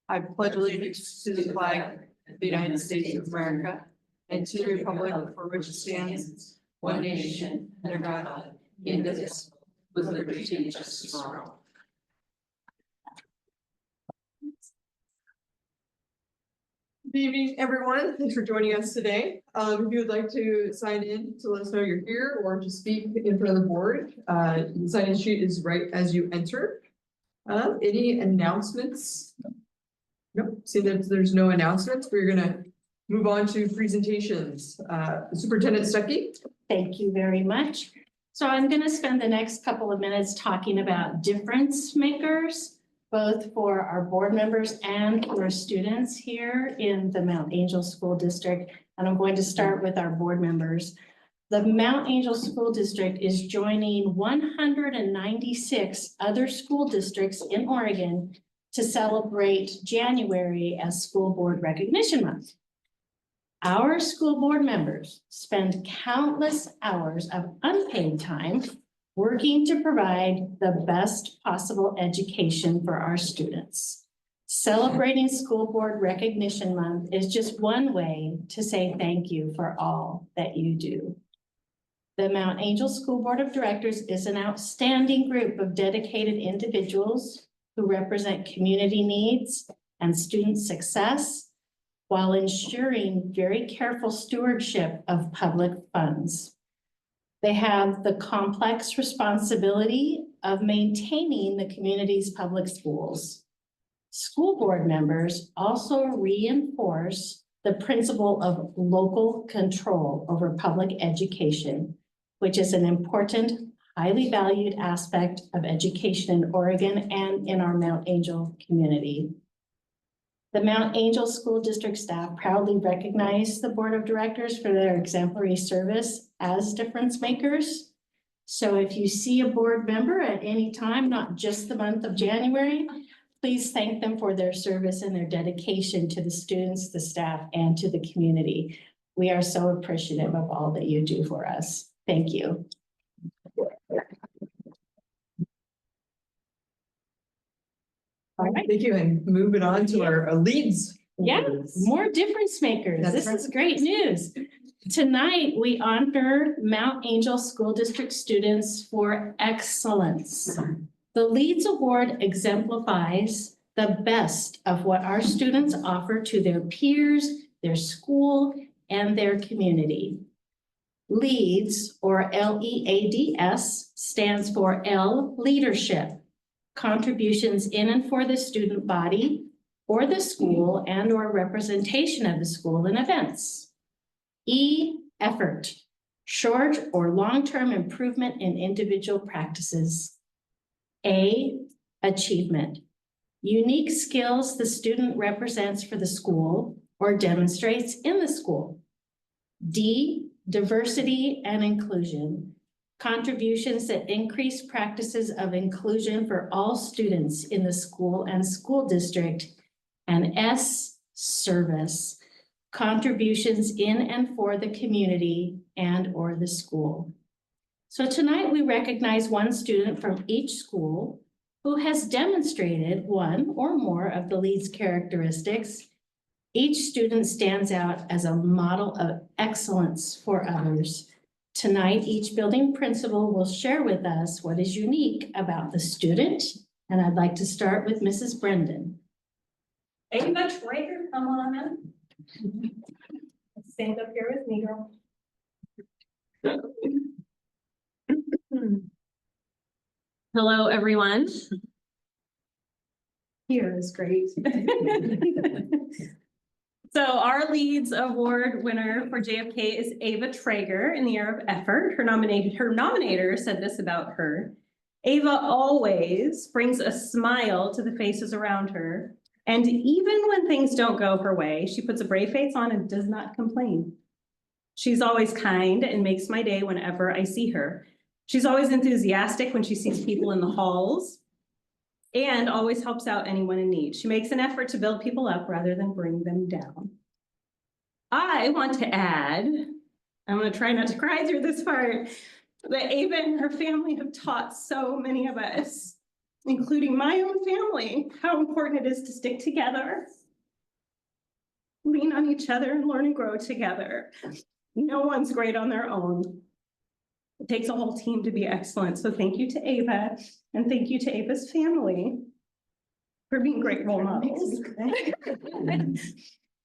I pledge allegiance to the flag of the United States of America and to the republic for which it stands, one nation, under God, indivisible, with liberty and justice for all. Good evening, everyone. Thanks for joining us today. If you would like to sign in to let us know you're here or to speak in front of the board, the sign-in sheet is right as you enter. Any announcements? Nope. See that there's no announcements. We're gonna move on to presentations. Superintendent Stuckey. Thank you very much. So I'm going to spend the next couple of minutes talking about difference makers, both for our board members and for students here in the Mount Angel School District. And I'm going to start with our board members. The Mount Angel School District is joining 196 other school districts in Oregon to celebrate January as School Board Recognition Month. Our school board members spend countless hours of unpaid time working to provide the best possible education for our students. Celebrating School Board Recognition Month is just one way to say thank you for all that you do. The Mount Angel School Board of Directors is an outstanding group of dedicated individuals who represent community needs and student success while ensuring very careful stewardship of public funds. They have the complex responsibility of maintaining the community's public schools. School board members also reinforce the principle of local control over public education, which is an important, highly valued aspect of education in Oregon and in our Mount Angel community. The Mount Angel School District staff proudly recognize the board of directors for their exemplary service as difference makers. So if you see a board member at any time, not just the month of January, please thank them for their service and their dedication to the students, the staff, and to the community. We are so appreciative of all that you do for us. Thank you. All right, thank you. And moving on to our leads. Yeah, more difference makers. That's This right. is great news. Tonight, we honor Mount Angel School District students for excellence. The Leads Award exemplifies the best of what our students offer to their peers, their school, and their community. LEADS, or LEADS, stands for L, leadership, contributions in and for the student body, or the school and or representation of the school in events. E, effort, short or long-term improvement in individual practices. A, achievement, unique skills the student represents for the school or demonstrates in the school. D, diversity and inclusion, contributions that increase practices of inclusion for all students in the school and school district. And S, service, contributions in and for the community and or the school. So tonight we recognize one student from each school who has demonstrated one or more of the LEADS characteristics. Each student stands out as a model of excellence for others. Tonight, each building principal will share with us what is unique about the student. And I'd like to start with Mrs. Brendan. Ava Traeger, come on in. Stand up here with me, girl. Hello, everyone. Here is great. So our Leads Award winner for JFK is Ava Traeger in the year of effort. Her nominator said this about her. Ava always brings a smile to the faces around her. And even when things don't go her way, she puts a brave face on and does not complain. She's always kind and makes my day whenever I see her. She's always enthusiastic when she sees people in the halls and always helps out anyone in need. She makes an effort to build people up rather than bring them down. I want to add, I'm going to try not to cry through this part, that Ava and her family have taught so many of us including my own family, how important it is to stick together, lean on each other, and learn and grow together. No one's great on their own. It takes a whole team to be excellent. So thank you to Ava, and thank you to Ava's family for being great role models.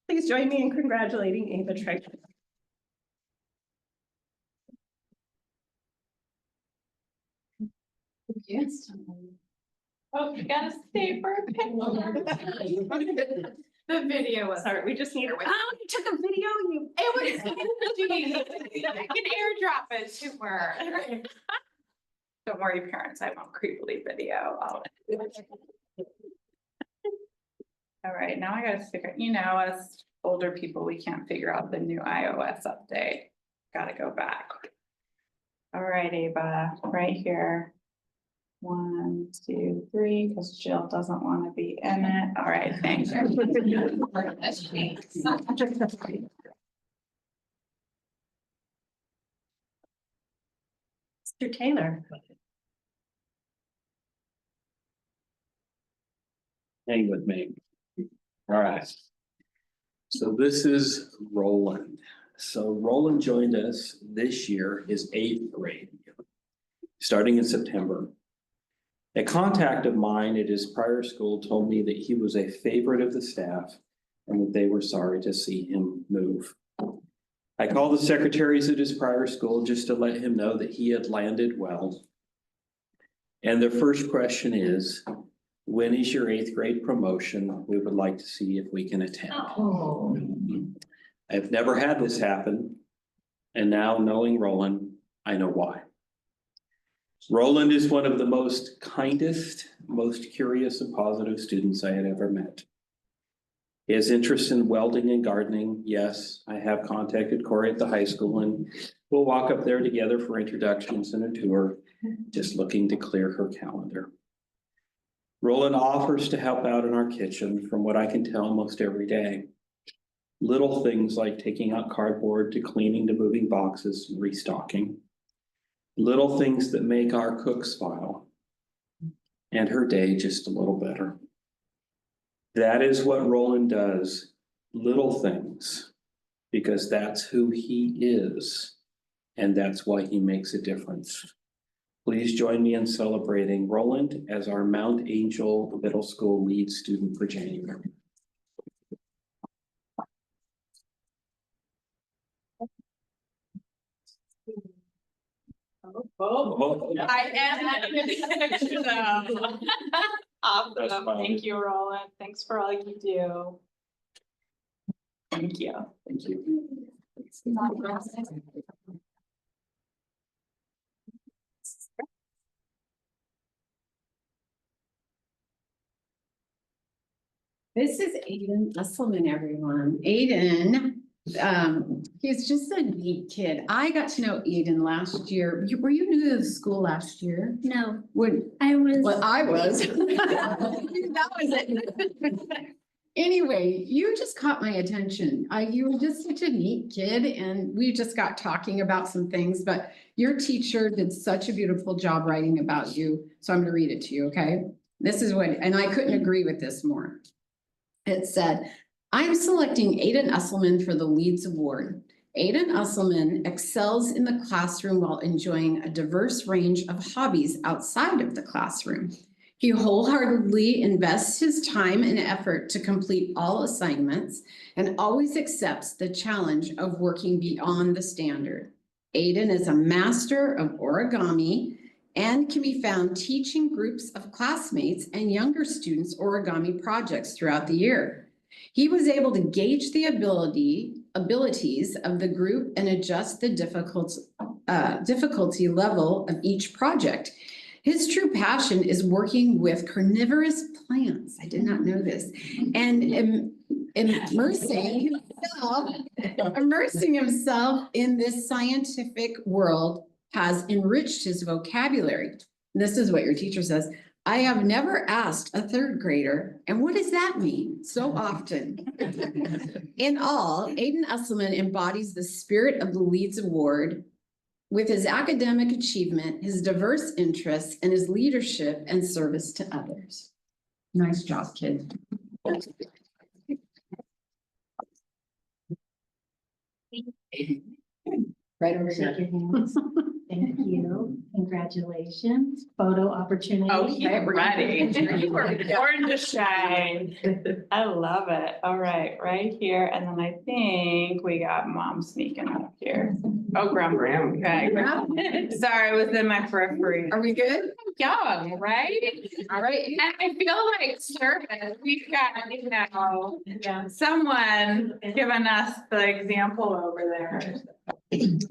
Please join me in congratulating Ava Traeger. Yes. Oh, you gotta stay for a picture. The video was. Sorry, we just need to. Oh, you took a video, you. It was. I can airdrop it to her. Don't worry, parents, I won't creepily video. All right, now I gotta figure, us older people, we can't figure out the new iOS update. Gotta go back. All right, Ava, right here. 1, 2, 3, because Jill doesn't want to be in it. All right, thanks. Mr. Taylor. Hang with me. All right. So this is Roland. So Roland joined us this year, his 8th grade, starting in September. A contact of mine at his prior school told me that he was a favorite of the staff and that they were sorry to see him move. I called the secretaries at his prior school just to let him know that he had landed well. And their first question is, when is your 8th grade promotion? We would like to see if we can attend. Oh. I've never had this happen. And now knowing Roland, I know why. Roland is one of the most kindest, most curious and positive students I had ever met. He has interest in welding and gardening. Yes, I have contacted Corey at the high school and we'll walk up there together for introductions and a tour, just looking to clear her calendar. Roland offers to help out in our kitchen from what I can tell almost every day. Little things like taking out cardboard to cleaning to moving boxes and restocking. Little things that make our cook smile and her day just a little better. That is what Roland does, little things, because that's who he is, and that's why he makes a difference. Please join me in celebrating Roland as our Mount Angel Middle School lead student for January. I am having a connection though. That's Awesome, fine. thank you, Roland, thanks for all you do. Thank you. Thank you. This is Aiden Usselman, everyone. Aiden, he's just a neat kid. I got to know Aiden last year. Were you new to the school last year? No, When, I was. well, I was. That was it. Anyway, you just caught my attention. You were just such a neat kid and we just got talking about some things, but your teacher did such a beautiful job writing about you. So I'm gonna read it to you, okay? This is what, and I couldn't agree with this more. It said, I'm selecting Aiden Usselman for the Leads Award. Aiden Usselman excels in the classroom while enjoying a diverse range of hobbies outside of the classroom. He wholeheartedly invests his time and effort to complete all assignments and always accepts the challenge of working beyond the standard. Aiden is a master of origami and can be found teaching groups of classmates and younger students origami projects throughout the year. He was able to gauge the abilities of the group and adjust the difficulty level of each project. His true passion is working with carnivorous plants. I did not know this. And immersing himself in this scientific world has enriched his vocabulary. This is what your teacher says. I have never asked a 3rd grader, and what does that mean so often? In all, Aiden Usselman embodies the spirit of the Leads Award with his academic achievement, his diverse interests, and his leadership and service to others. Nice job, kid. Right over Shake here. your hands. Thank you. Congratulations. Photo opportunity. Okay, ready. You were born to shine. I love it. All right here. And then I think we got mom sneaking up here. Oh, grandma. Okay. Sorry, I was in my periphery. Are we good? Young, right? All right. And I feel like service, we've got, someone giving us the example over there.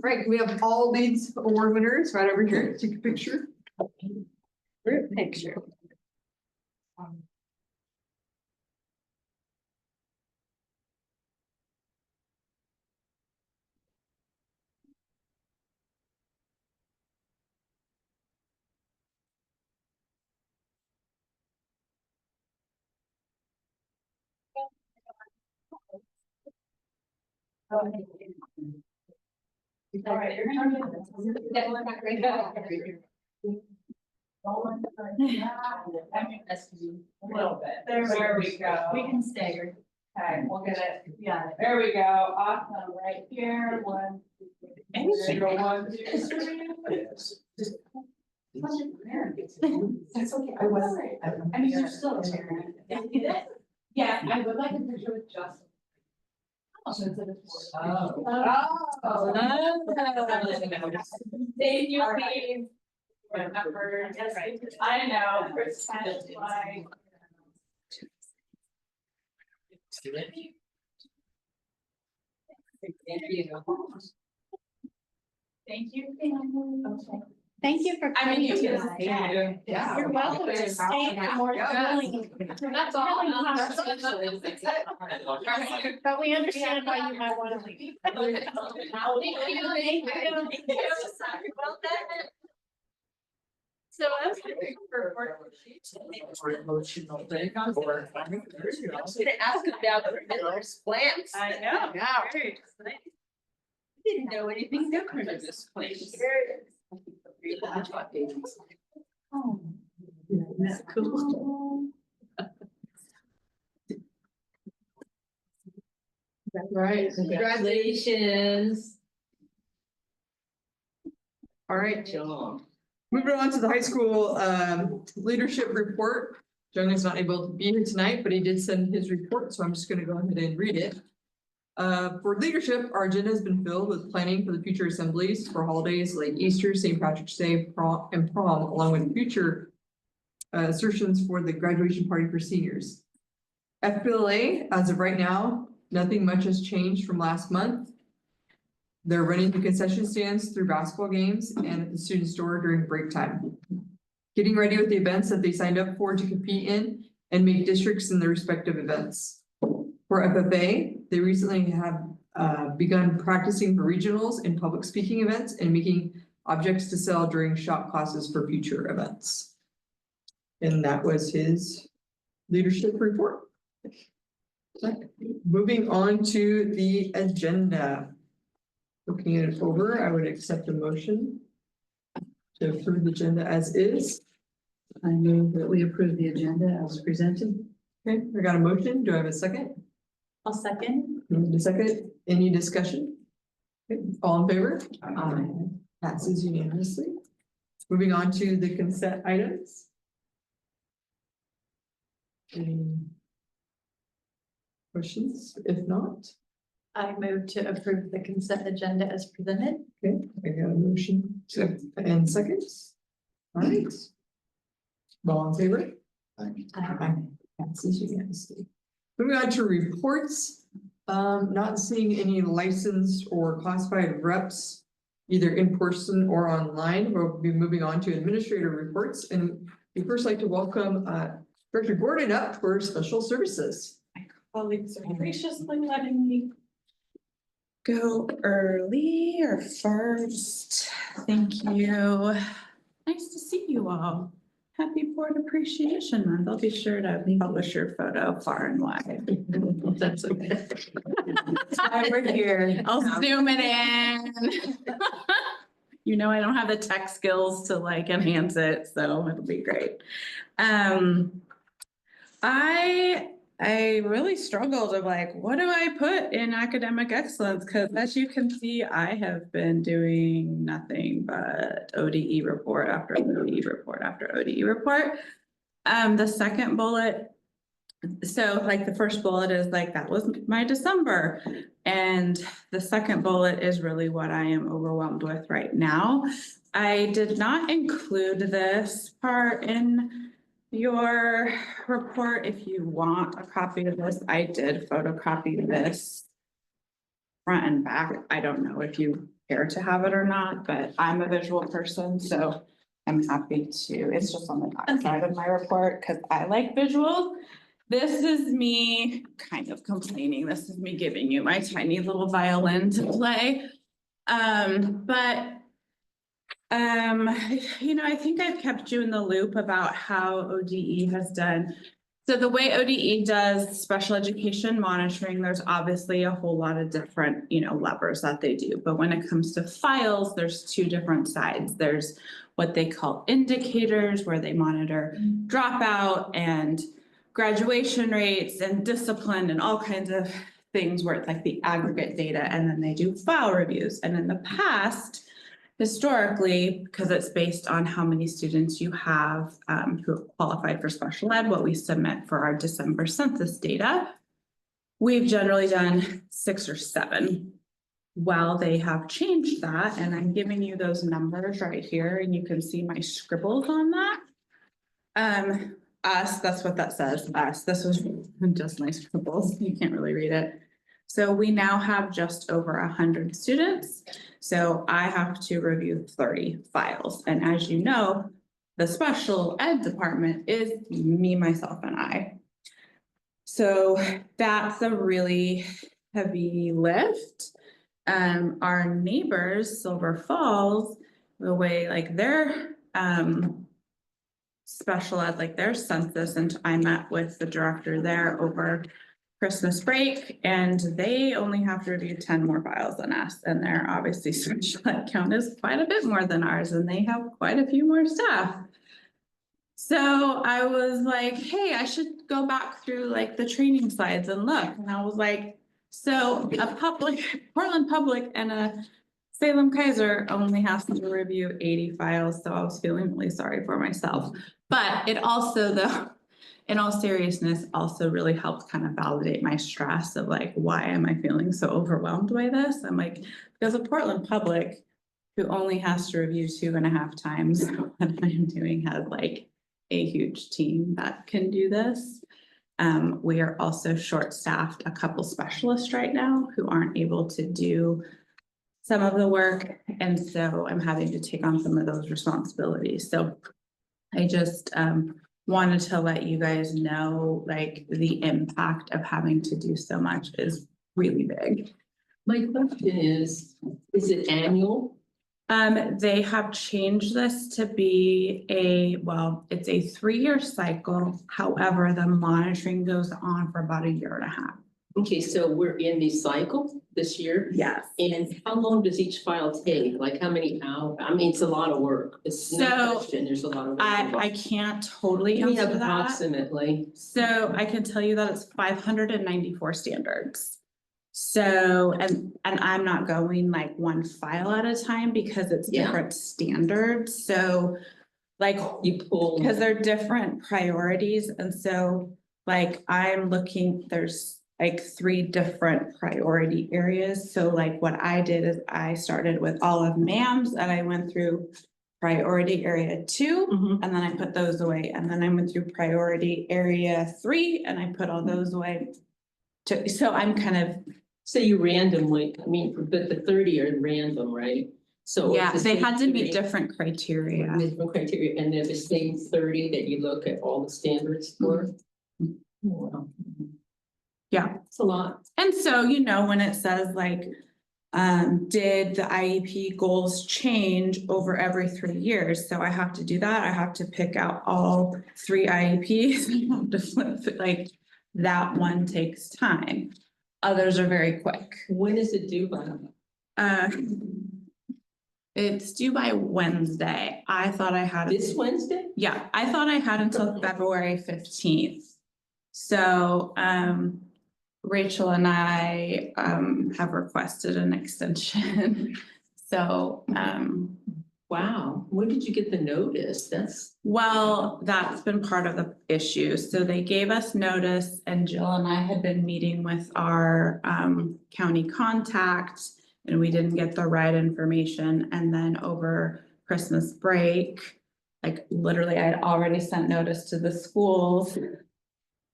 Right, we have all these award winners right over here. Take a picture. Group picture. All right. A little bit. There we go. We can stagger. Okay, we'll get it. Yeah. There we go. Awesome. Right here. One. Zero, 1, 2, 3. That's okay. I was. I mean, you're still a parent. Yeah, I would like a picture with Justin. Oh. Thank you, Steve. I know, first time is like. Thank you. Okay. Thank you for I mean, coming you can tonight. stay. Yeah. You're welcome to stay for more thrilling. That's all. But we understand why you might want to leave. Thank you. So I'm looking for. Emotional thing. Or- Ask about the Miller's plants. I know. Yeah. Very exciting. Didn't know anything different in this place. That's cool. Right. Congratulations. All right, Job. moving on to the high school leadership report. John is not able to be here tonight, but he did send his report, so I'm just gonna go ahead and read it. For leadership, our agenda has been filled with planning for the future assemblies for holidays like Easter, St. Patrick's Day, prom, along with future assertions for the graduation party for seniors. FBLA, as of right now, nothing much has changed from last month. They're running the concession stands through basketball games and at the student store during break time. Getting ready with the events that they signed up for to compete in and make districts in their respective events. For FFA, they recently have begun practicing for regionals and public speaking events and making objects to sell during shop classes for future events. And that was his leadership report. Moving on to the agenda. Looking it over, I would accept a motion to approve the agenda as is. I move that we approve the agenda as presented. Okay, I got a motion. Do I have a second? I'll second. Moved to second. Any discussion? Okay, all in favor? Aye. Passes unanimously. Moving on to the consent items. Any questions? If not, I move to approve the consent agenda as presented. okay, I got a motion and seconds. All right. All in favor? Aye. Passes unanimously. Moving on to reports, not seeing any licensed or classified reps, either in person or online. We'll be moving on to administrator reports, and we first like to welcome Director Gordon up for special services. Colleagues are graciously letting me. Go early or first? Thank you. Nice to see you all. Happy Board Appreciation Month. I'll be sure to publish your photo far and wide. That's okay. That's why we're here. I'll zoom it in. You know, I don't have the tech skills to like enhance it, so it'll be great. I really struggled of like, what do I put in academic excellence? Because as you can see, I have been doing nothing but ODE report after ODE report after ODE report. The second bullet, so like the first bullet is like, that was my December. And the second bullet is really what I am overwhelmed with right now. I did not include this part in your report. If you want a copy of this, I did photocopy this front and back. I don't know if you care to have it or not, but I'm a visual person, so I'm happy to, it's just on the back side of my report because I like visuals. This is me kind of complaining. This is me giving you my tiny little violin to play. You know, I think I've kept you in the loop about how ODE has done. So the way ODE does special education monitoring, there's obviously a whole lot of different, you know, levers that they do. But when it comes to files, there's two different sides. There's what they call indicators, where they monitor dropout and graduation rates and discipline and all kinds of things where it's like the aggregate data, and then they do file reviews. And in the past, historically, because it's based on how many students you have who have qualified for special ed, what we submit for our December census data, we've generally done 6 or 7. Well, they have changed that, and I'm giving you those numbers right here, and you can see my scribbles on that. Us, that's what that says, us. This was just my scribbles. You can't really read it. So we now have just over 100 students. So I have to review 30 files. And as you know, the special ed department is me, myself, and I. So that's a really heavy lift. Our neighbors, Silver Falls, the way like their special ed, like their census, and I met with the director there over Christmas break, and they only have to review 10 more files than us, and their obviously special ed count is quite a bit more than ours, and they have quite a few more staff. So I was like, hey, I should go back through like the training slides and look, and I was like, so a Portland Public and a Salem Kaiser only has to review 80 files, so I was feeling really sorry for myself. But it also, though, in all seriousness, also really helped kind of validate my stress of like, why am I feeling so overwhelmed by this? I'm like, because a Portland Public who only has to review 2.5 times what I'm doing has like a huge team that can do this. We are also short-staffed, a couple specialists right now who aren't able to do some of the work. And so I'm having to take on some of those responsibilities. So I just wanted to let you guys know, like, the impact of having to do so much is really big. My question is it annual? They have changed this to be it's a 3-year cycle. However, the monitoring goes on for about 1.5 years. Okay, so we're in the cycle this year? Yes. And how long does each file take? Like how many hours? I mean, it's a lot of work. It's no So, question, there's a lot of work. I can't totally Give me answer that. approximately. So I can tell you that it's 594 standards. So, and I'm not going like one file at a time because it's Yeah. different standards. So like, You pull. because they're different priorities. And so like, I'm looking, there's like 3 different priority areas. So like what I did is I started with all of MAMS and I went through priority area 2, and then I put those away. And then I went through priority area 3 and I put all those away. So I'm kind of. So you randomly, I mean, but the 30 are random, right? So. Yeah, it's the they same had to meet 30 different criteria. Different criteria, and they're the same 30 that you look at all the standards for? Wow. Yeah. It's a lot. And so, you know, when it says like, did the IEP goals change over every 3 years? So I have to do that. I have to pick out all 3 IEPs. I have to flip it, like that one takes time. Others are very quick. When is it due by? It's due by Wednesday. I thought I had. This Wednesday? Yeah, I thought I had until February 15th. So, Rachel and I, have requested an extension. So, Wow, when did you get the notice? That's, well, that's been part of the issue. So they gave us notice and Jill and I had been meeting with our, county contact. And we didn't get the right information. And then over Christmas break, like literally I had already sent notice to the schools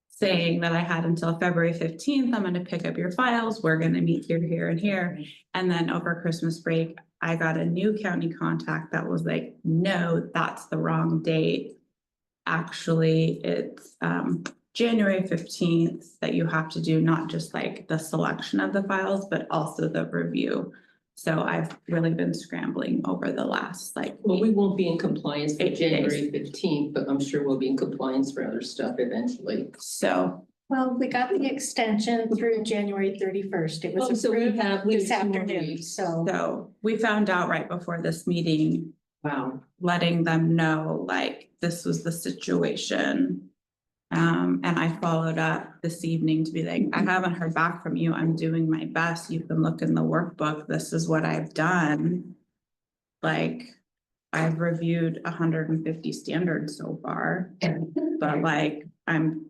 saying that I had until February 15th, I'm gonna pick up your files, we're gonna meet here, here, and here. And then over Christmas break, I got a new county contact that was like, no, that's the wrong date. Actually, it's January 15th that you have to do not just like the selection of the files, but also the review. So I've really been scrambling over the last like. well, we won't be in compliance for 8 days. January 15th, but I'm sure we'll be in compliance for other stuff eventually. So, Well, we got the extension through January 31st. It Oh, was so we approved have this 2 more afternoon, weeks. so. we found out right before this meeting, Wow. letting them know like this was the situation. And I followed up this evening to be like, I haven't heard back from you. I'm doing my best. You can look in the workbook. This is what I've done. Like, I've reviewed 150 standards so far, but like, I'm.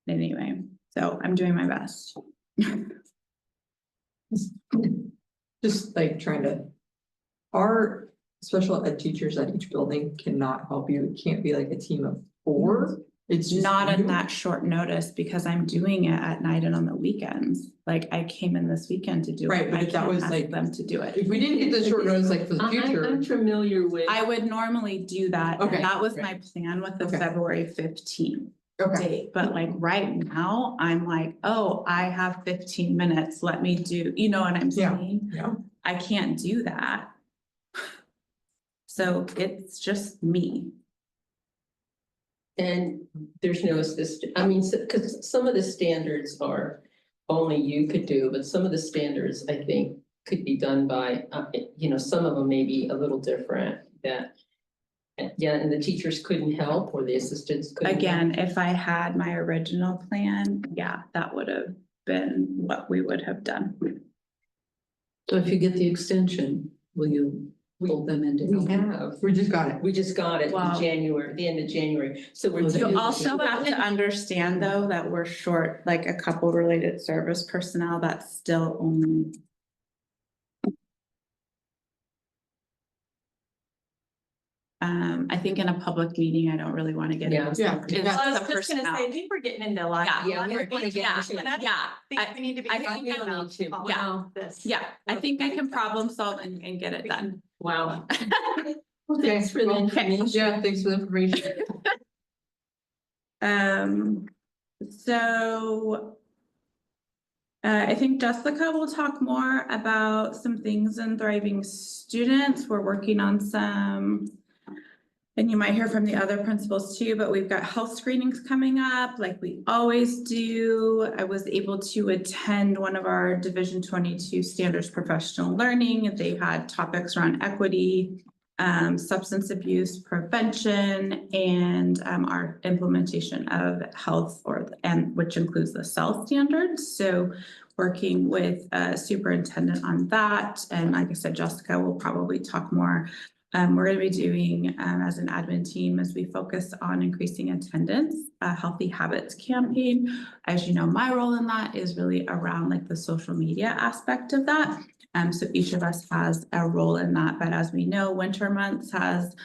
Anyway, so I'm doing my best. Just like trying to. Our special ed teachers at each building cannot help you. It can't be like a team of 4. It's just Not you. in that short notice because I'm doing it at night and on the weekends. Like I came in this weekend to do it. Right, but I if that can't was ask like- them to do it. If we didn't get the short notice like for the future. I'm familiar with. I would normally do that. And Okay, that was great. my plan with the Okay. February 15th Okay, date. But like right now, I'm like, oh, I have 15 minutes. Let me do, you know what I'm Yeah. saying? yeah, I can't do that. So it's just me. And there's no assistant, I mean, because some of the standards are only you could do, but some of the standards, I think, could be done by, some of them may be a little different that. Yeah, and the teachers couldn't help or the assistants couldn't. Again, if I had my original plan, yeah, that would have been what we would have done. So if you get the extension, will you pull them into? We have, we just got it. we just got it Wow. in January, the end of January, so we're. You also have to understand though, that we're short, like a couple related service personnel that's still only. I think in a public meeting, I don't really want to get. Yeah. into Yeah. it's Yeah. the I was just gonna personnel. say, I think we're getting into like. Yeah, we're gonna get Yeah, into it. And I yeah, think we need to be I talking think we about need to. all Yeah. this. yeah, I think I can problem solve and get it done. Wow. Okay, Thanks for the well, information. yeah, thanks for the information. So. I think Jessica will talk more about some things in Thriving Students. We're working on some. And you might hear from the other principals too, but we've got health screenings coming up like we always do. I was able to attend one of our Division 22 Standards Professional Learning. They had topics around equity, substance abuse prevention, and our implementation of health and which includes the CEL standards. So working with a superintendent on that. And like I said, Jessica will probably talk more. We're going to be doing as an admin team as we focus on increasing attendance, a healthy habits campaign. As you know, my role in that is really around like the social media aspect of that. So each of us has a role in that. But as we know, winter months has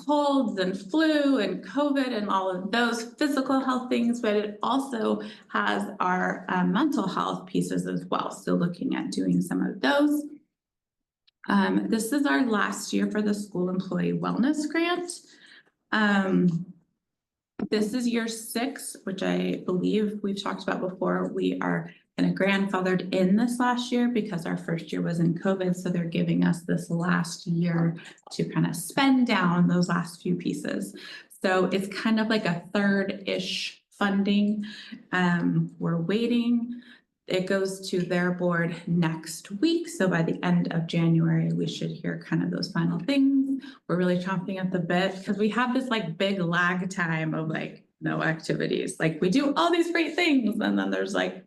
colds and flu and COVID and all of those physical health things, but it also has our mental health pieces as well. So looking at doing some of those. This is our last year for the School Employee Wellness Grant. This is year 6, which I believe we've talked about before. We are kind of grandfathered in this last year because our first year was in COVID. So they're giving us this last year to kind of spend down those last few pieces. So it's kind of like a third-ish funding. We're waiting. it goes to their board next week, so by the end of January, we should hear kind of those final things. We're really chomping at the bit, because we have this like big lag time of like no activities, like we do all these great things, and then there's like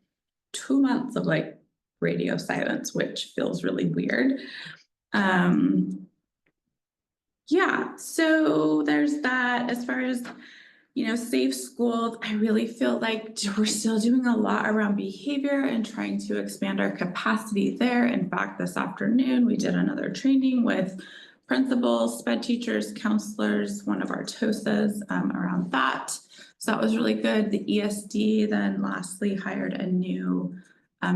2 months of like radio silence, which feels really weird. Yeah, so there's that. As far as, you know, safe schools, I really feel like we're still doing a lot around behavior and trying to expand our capacity there. In fact, this afternoon, we did another training with principals, sped teachers, counselors, one of our TOSAs around that. So that was really good. The ESD then lastly hired a new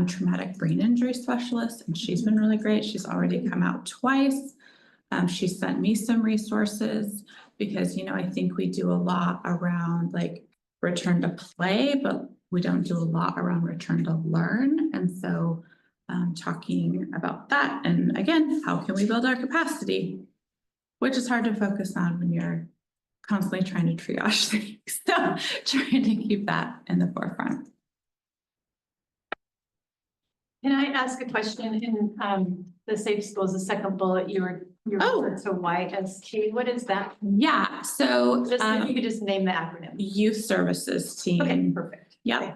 traumatic brain injury specialist, and she's been really great. She's already come out twice. She sent me some resources because, you know, I think we do a lot around like return to play, but we don't do a lot around return to learn. And so talking about that, and again, how can we build our capacity, which is hard to focus on when you're constantly trying to triage things. So trying to keep that in the forefront. Can I ask a question in the safe schools, the second bullet, you Oh. referred to YST, what is that? Yeah, so Just if you could just name the acronym. youth services team. Okay, perfect. Yeah.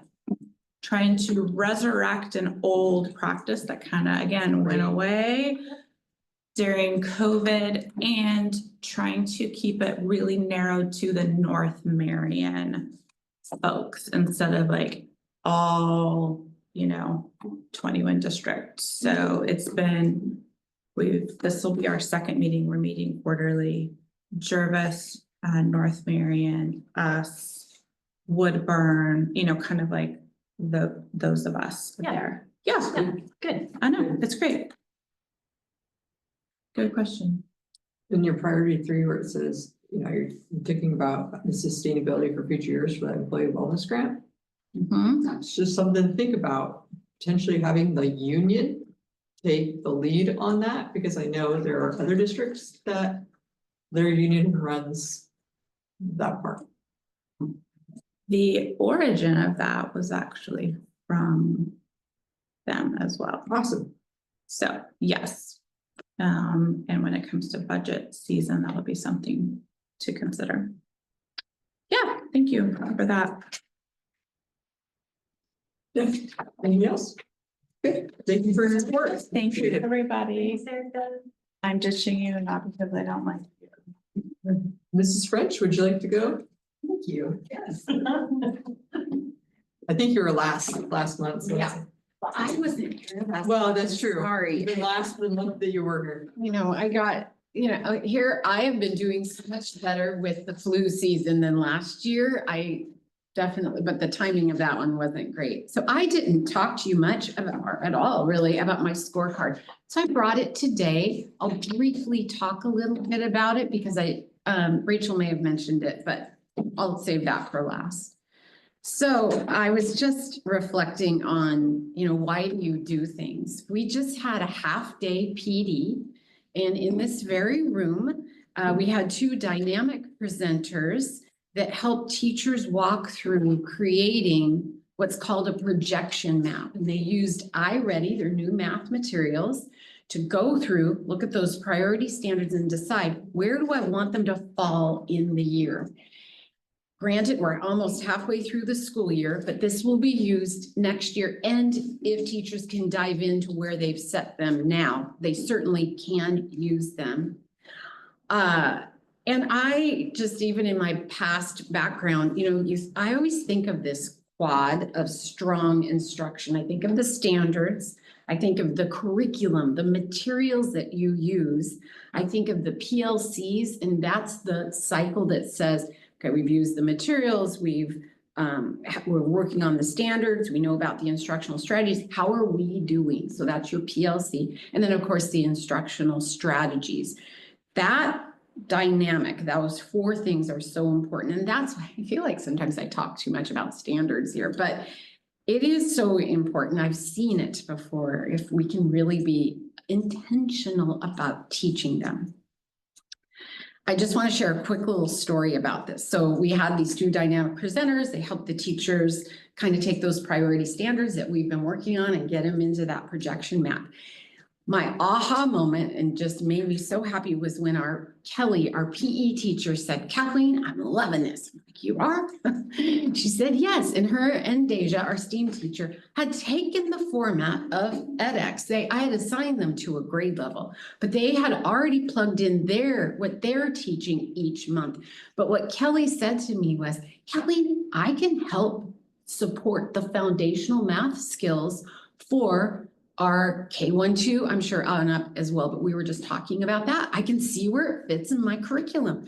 Trying to resurrect an old practice that kind of, again, went away during COVID, and trying to keep it really narrowed to the North Marion folks instead of like all, you know, 21 districts. So it's been, this will be our second meeting. We're meeting quarterly. Jervis, North Marion, us, Woodburn, you know, kind of like those of us Yeah. there. Yeah, Yeah, good. I know, it's great. Good question. In your priority 3, where it says, you know, you're thinking about the sustainability for future years for that employee wellness grant. It's just something to think about, potentially having the union take the lead on that, because I know there are other districts that their union runs that part. The origin of that was actually from them as well. Awesome. So, yes. And when it comes to budget season, that'll be something to consider. Yeah, thank you for that. Yeah. Anything else? Good. Thank you for your support. Thank you, Appreciate it. everybody. I'm ditching you, not because I don't like you. Mrs. French, would you like to go? Thank you. Yes. I think you were last month. So Yeah. Well, I wasn't here last. Well, that's true. Sorry. The last month that you were here. You know, I got, you know, here I have been doing so much better with the flu season than last year. I definitely, but the timing of that one wasn't great. So I didn't talk to you much about, or at all really, about my scorecard. So I brought it today. I'll briefly talk a little bit about it because Rachel may have mentioned it, but I'll save that for last. So I was just reflecting on, you know, why do you do things? We just had a half-day PD, and in this very room, we had 2 dynamic presenters that helped teachers walk through creating what's called a projection map. And they used iReady, their new math materials, to go through, look at those priority standards and decide, where do I want them to fall in the year? Granted, we're almost halfway through the school year, but this will be used next year. And if teachers can dive into where they've set them now, they certainly can use them. And I just, even in my past background, you know, I always think of this quad of strong instruction. I think of the standards. I think of the curriculum, the materials that you use. I think of the PLCs, and that's the cycle that says, okay, we've used the materials, we're working on the standards, we know about the instructional strategies. How are we doing? So that's your PLC. And then of course, the instructional strategies. That dynamic, those 4 things are so important. And that's why I feel like sometimes I talk too much about standards here, but it is so important. I've seen it before. If we can really be intentional about teaching them. I just want to share a quick little story about this. So we had these two dynamic presenters. They helped the teachers kind of take those priority standards that we've been working on and get them into that projection map. My aha moment, and just made me so happy, was when our Kelly, our PE teacher, said, "Kathleen, I'm loving this." I'm like, "You are?" She said yes, and her and Deja, our STEAM teacher, had taken the format of edX. I had assigned them to a grade level, but they had already plugged in what they're teaching each month. But what Kelly said to me was, "Kathleen, I can help support the foundational math skills for our K-1-2, I'm sure on up as well, but we were just talking about that. I can see where it fits in my curriculum."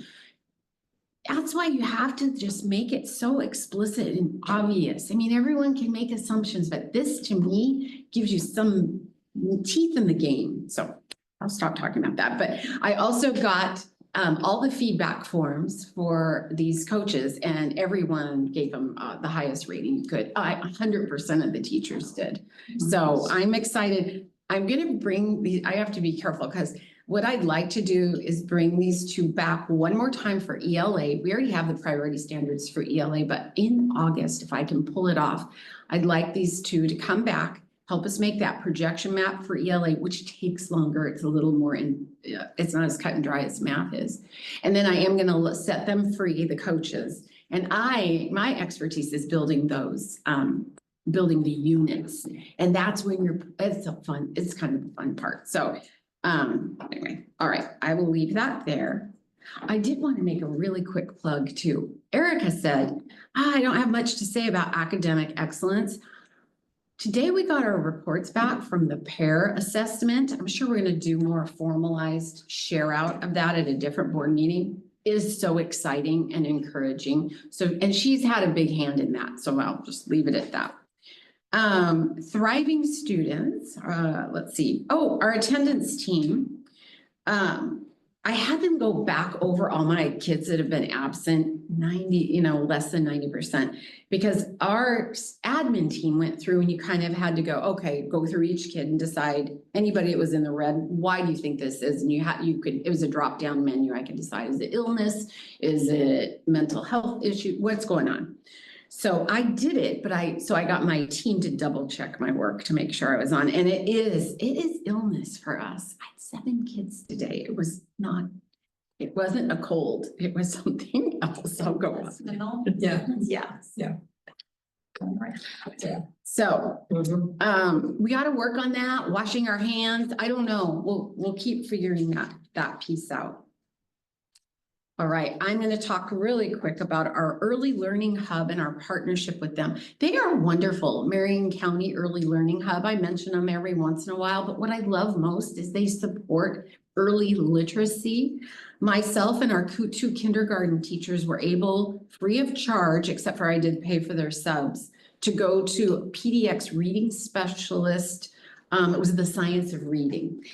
That's why you have to just make it so explicit and obvious. I mean, everyone can make assumptions, but this to me gives you some teeth in the game. So I'll stop talking about that. But I also got all the feedback forms for these coaches, and everyone gave them the highest rating you could. 100% of the teachers did. So I'm excited. I'm gonna bring these, I have to be careful because what I'd like to do is bring these two back one more time for ELA. We already have the priority standards for ELA, but in August, if I can pull it off, I'd like these two to come back, help us make that projection map for ELA, which takes longer. It's a little more it's not as cut and dry as math is. And then I am gonna set them free, the coaches. And my expertise is building those, building the units. And that's when it's kind of the fun part. So anyway, all right, I will leave that there. I did want to make a really quick plug too. Erica said, "I don't have much to say about academic excellence." Today, we got our reports back from the PAIR assessment. I'm sure we're going to do more formalized share out of that at a different board meeting. It is so exciting and encouraging. So, and she's had a big hand in that. So I'll just leave it at that. Thriving students, let's see. Oh, our attendance team. I had them go back over all my kids that have been absent, 90, less than 90%, because our admin team went through and you kind of had to go through each kid and decide anybody that was in the red, why do you think this is? And it was a drop down menu. I could decide, is it illness? Is it mental health issue? What's going on? So I did it, but I got my team to double check my work to make sure I was on. And it is illness for us. I had 7 kids today. It wasn't a cold. It was something else. I'll go on. Yeah. Yeah. Yeah. So, we got to work on that, washing our hands. I don't know. We'll keep figuring that piece out. All right, I'm going to talk really quick about our Early Learning Hub and our partnership with them. They are wonderful. Marion County Early Learning Hub. I mention them every once in a while, but what I love most is they support early literacy. Myself and our 2 kindergarten teachers were able, free of charge, except for I did pay for their subs, to go to a PDX reading specialist. It was the science of reading.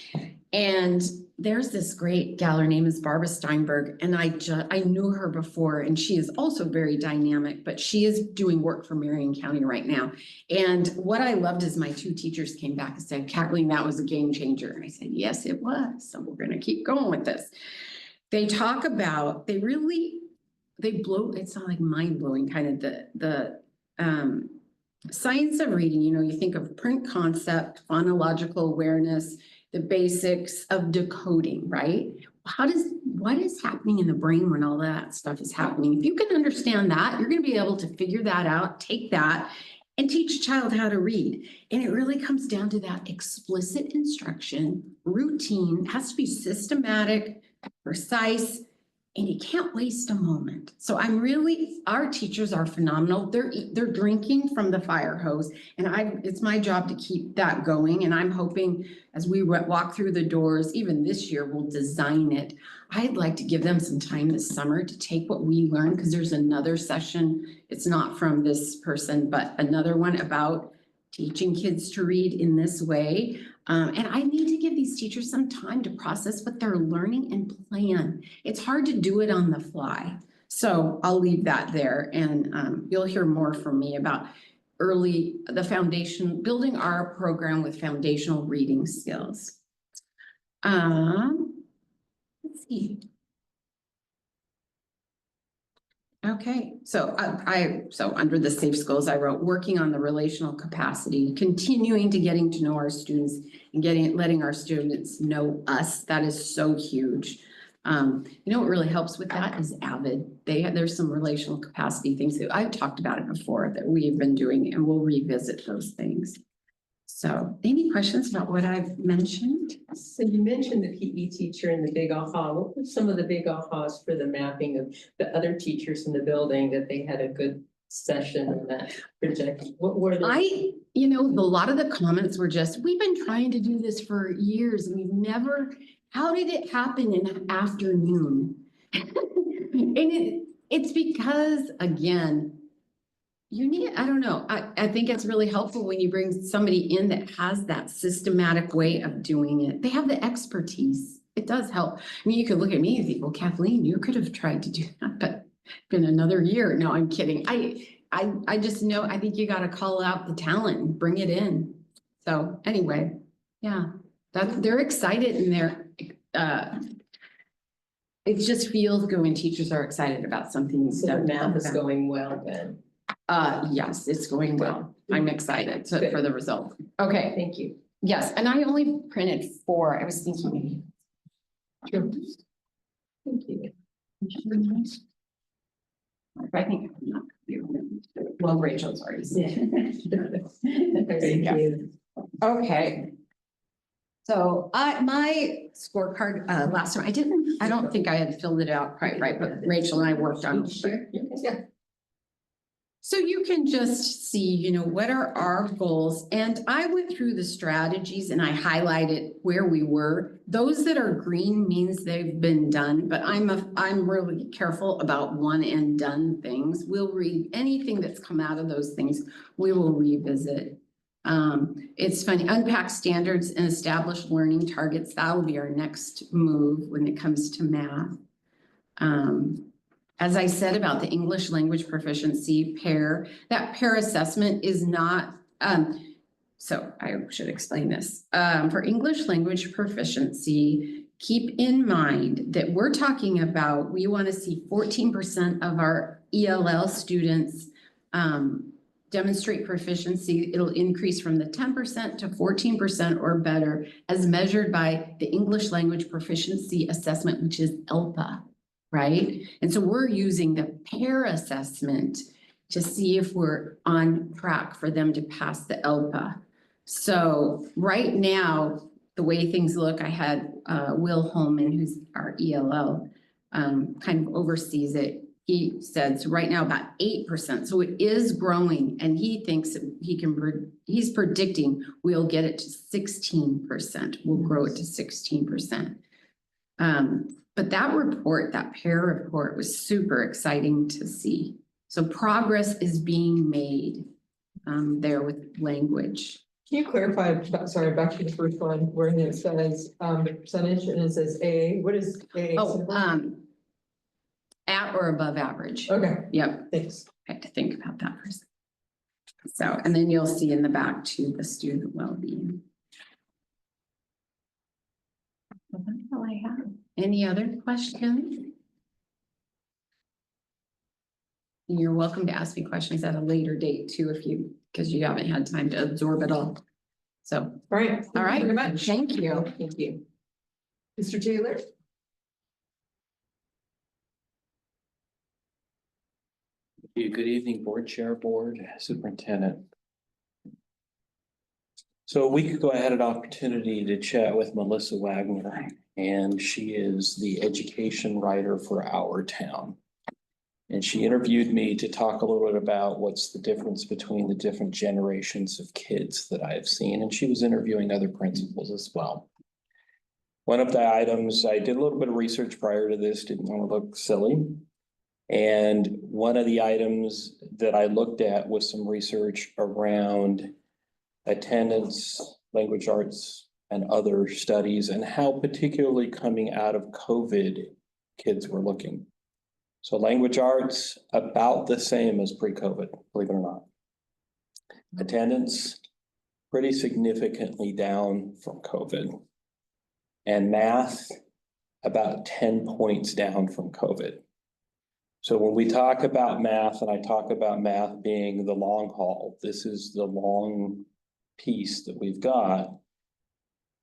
And there's this great gal, her name is Barbara Steinberg, and I knew her before, and she is also very dynamic, but she is doing work for Marion County right now. And what I loved is my 2 teachers came back and said, "Kathleen, that was a game changer." And I said, "Yes, it was." So we're going to keep going with this. They talk about, they blow, it's not like mind blowing, kind of the science of reading. You think of print concept, phonological awareness, the basics of decoding, right? What is happening in the brain when all that stuff is happening? If you can understand that, you're going to be able to figure that out, take that, and teach a child how to read. And it really comes down to that explicit instruction, routine, has to be systematic, precise, and you can't waste a moment. So our teachers are phenomenal. They're drinking from the fire hose, and it's my job to keep that going. And I'm hoping as we walk through the doors, even this year, we'll design it. I'd like to give them some time this summer to take what we learned, because there's another session. It's not from this person, but another one about teaching kids to read in this way. And I need to give these teachers some time to process what they're learning and plan. It's hard to do it on the fly. So I'll leave that there, and you'll hear more from me about the foundation, building our program with foundational reading skills. Let's see. Okay, so so under the safe skills, I wrote, working on the relational capacity, continuing to getting to know our students and letting our students know us. That is so huge. You know what really helps with that is Avid. There's some relational capacity things that I've talked about it before that we've been doing, and we'll revisit those things. So any questions about what I've mentioned? So you mentioned the PE teacher and the big aha. What were some of the big ahas for the mapping of the other teachers in the building that they had a good session in that project? What were they? You know, a lot of the comments were just, we've been trying to do this for years and we've never, how did it happen in an afternoon? And it's because, again, you need, I don't know, I think it's really helpful when you bring somebody in that has that systematic way of doing it. They have the expertise. It does help. I mean, you could look at me and think, well, Kathleen, you could have tried to do that, but been another year. No, I'm kidding. I just know, I think you got to call out the talent and bring it in. So anyway, yeah, they're excited and it just feels good when teachers are excited about something. So the math is going well then. Yes, it's going well. I'm excited for the result. Okay, Thank you. yes, and I only printed 4. I was thinking. Thank you. I think. Well, Rachel's already said. Thank you. Okay. So my scorecard, last time, I don't think I had filled it out quite right, but Rachel and I worked on it. Yeah. So you can just see, you know, what are our goals? And I went through the strategies and I highlighted where we were. Those that are green means they've been done, but I'm really careful about one and done things. We'll read anything that's come out of those things, we will revisit. It's funny, unpack standards and establish learning targets. That'll be our next move when it comes to math. As I said about the English language proficiency pair, that pair assessment is not, so I should explain this. For English language proficiency, keep in mind that we're talking about, we want to see 14% of our ELL students demonstrate proficiency. It'll increase from the 10% to 14% or better as measured by the English language proficiency assessment, which is ELPA. Right? And so we're using the pair assessment to see if we're on track for them to pass the ELPA. So right now, the way things look, I had Will Holman, who's our ELL, kind of oversees it. He said, so right now about 8%. So it is growing and he thinks that he's predicting we'll get it to 16%. We'll grow it to 16%. But that report, that pair report was super exciting to see. So progress is being made there with language. Can you clarify, sorry, back to the first one where it says the percentage and it says AA, what is AA? Oh, at or above average. Okay, Yep, thanks. I had to think about that for a second. So, and then you'll see in the back too, the student well-being. Well, that's all I have. Any other questions? You're welcome to ask me questions at a later date too, because you haven't had time to absorb it all. So, All right. all right, Very much. thank you. Thank you. Mr. Taylor? Good evening, Board Chair, Board Superintendent. So a week ago, I had an opportunity to chat with Melissa Wagner, and she is the education writer for Our Town. And she interviewed me to talk a little bit about what's the difference between the different generations of kids that I have seen, and she was interviewing other principals as well. One of the items, I did a little bit of research prior to this, didn't want to look silly. And one of the items that I looked at was some research around attendance, language arts, and other studies, and how particularly coming out of COVID, kids were looking. So language arts, about the same as pre-COVID, believe it or not. Attendance, pretty significantly down from COVID. And math, about 10 points down from COVID. So when we talk about math, and I talk about math being the long haul, this is the long piece that we've got.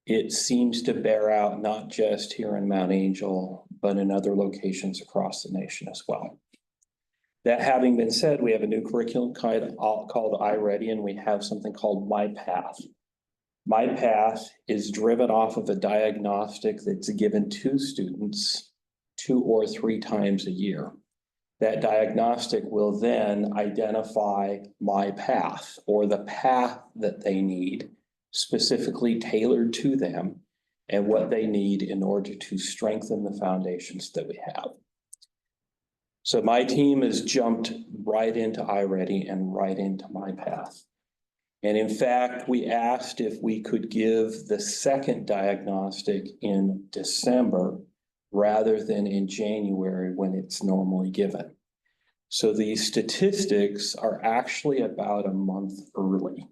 It seems to bear out not just here in Mount Angel, but in other locations across the nation as well. That having been said, we have a new curriculum called iReady, and we have something called MyPath. MyPath is driven off of a diagnostic that's given to students 2 or 3 times a year. That diagnostic will then identify MyPath, or the path that they need, specifically tailored to them and what they need in order to strengthen the foundations that we have. So my team has jumped right into iReady and right into MyPath. And in fact, we asked if we could give the second diagnostic in December rather than in January when it's normally given. So these statistics are actually about a month early,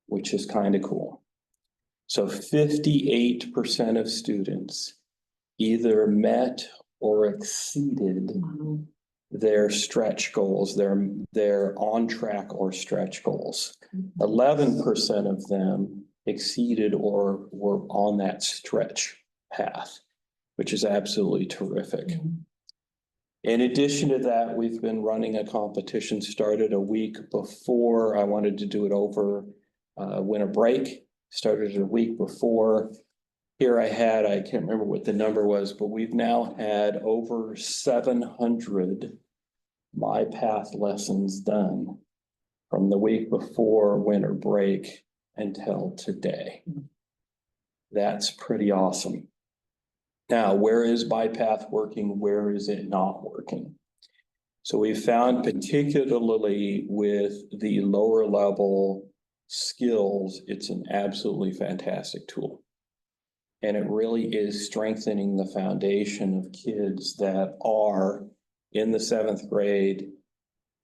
which is kind of cool. So 58% of students either met or exceeded their stretch goals, their on track or stretch goals. 11% of them exceeded or were on that stretch path, which is absolutely terrific. In addition to that, we've been running a competition, started a week before. I wanted to do it over winter break, started a week before. Here I can't remember what the number was, but we've now had over 700 MyPath lessons done from the week before winter break until today. That's pretty awesome. Now, where is MyPath working? Where is it not working? So we found particularly with the lower level skills, it's an absolutely fantastic tool. And it really is strengthening the foundation of kids that are in the 7th grade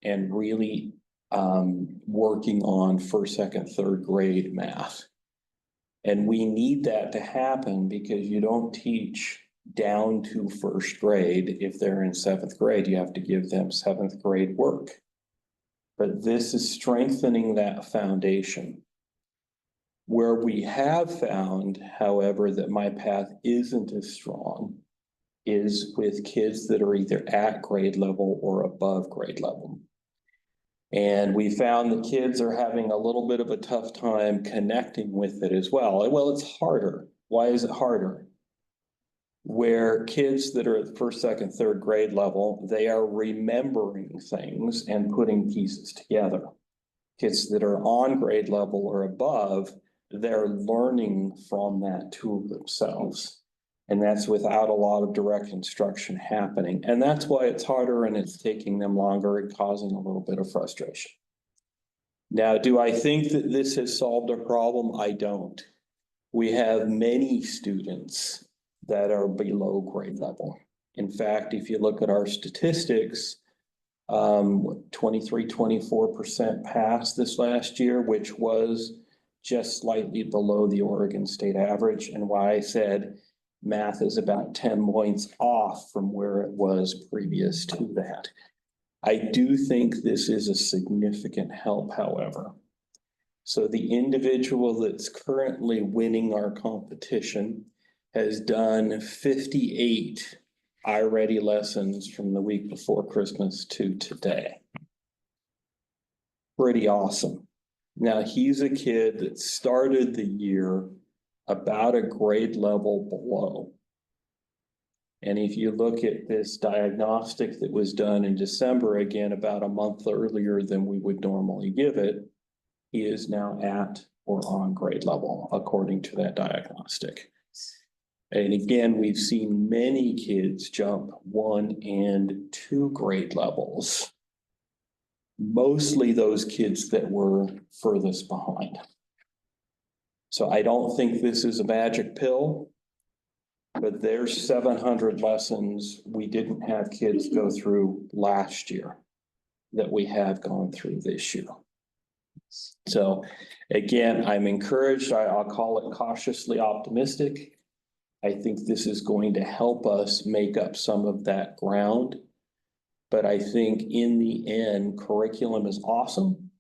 and really working on 1st, 2nd, 3rd grade math. And we need that to happen because you don't teach down to 1st grade. If they're in 7th grade, you have to give them 7th grade work. But this is strengthening that foundation. Where we have found, however, that MyPath isn't as strong is with kids that are either at grade level or above grade level. And we found that kids are having a little bit of a tough time connecting with it as well. Well, it's harder. Why is it harder? Where kids that are at 1st, 2nd, 3rd grade level, they are remembering things and putting pieces together. Kids that are on grade level or above, they're learning from that tool themselves. And that's without a lot of direct instruction happening. And that's why it's harder and it's taking them longer and causing a little bit of frustration. Now, do I think that this has solved a problem? I don't. We have many students that are below grade level. In fact, if you look at our statistics, 24% passed this last year, which was just slightly below the Oregon State average. And why I said math is about 10 points off from where it was previous to that. I do think this is a significant help, however. So the individual that's currently winning our competition has done 58 iReady lessons from the week before Christmas to today. Pretty awesome. Now, he's a kid that started the year about a grade level below. And if you look at this diagnostic that was done in December, again, about a month earlier than we would normally give it, he is now at or on grade level, according to that diagnostic. And again, we've seen many kids jump 1 and 2 grade levels. Mostly those kids that were furthest behind. So I don't think this is a magic pill, but there's 700 lessons we didn't have kids go through last year that we have gone through this year. So again, I'm encouraged. I'll call it cautiously optimistic. I think this is going to help us make up some of that ground. But I think in the end, curriculum is awesome,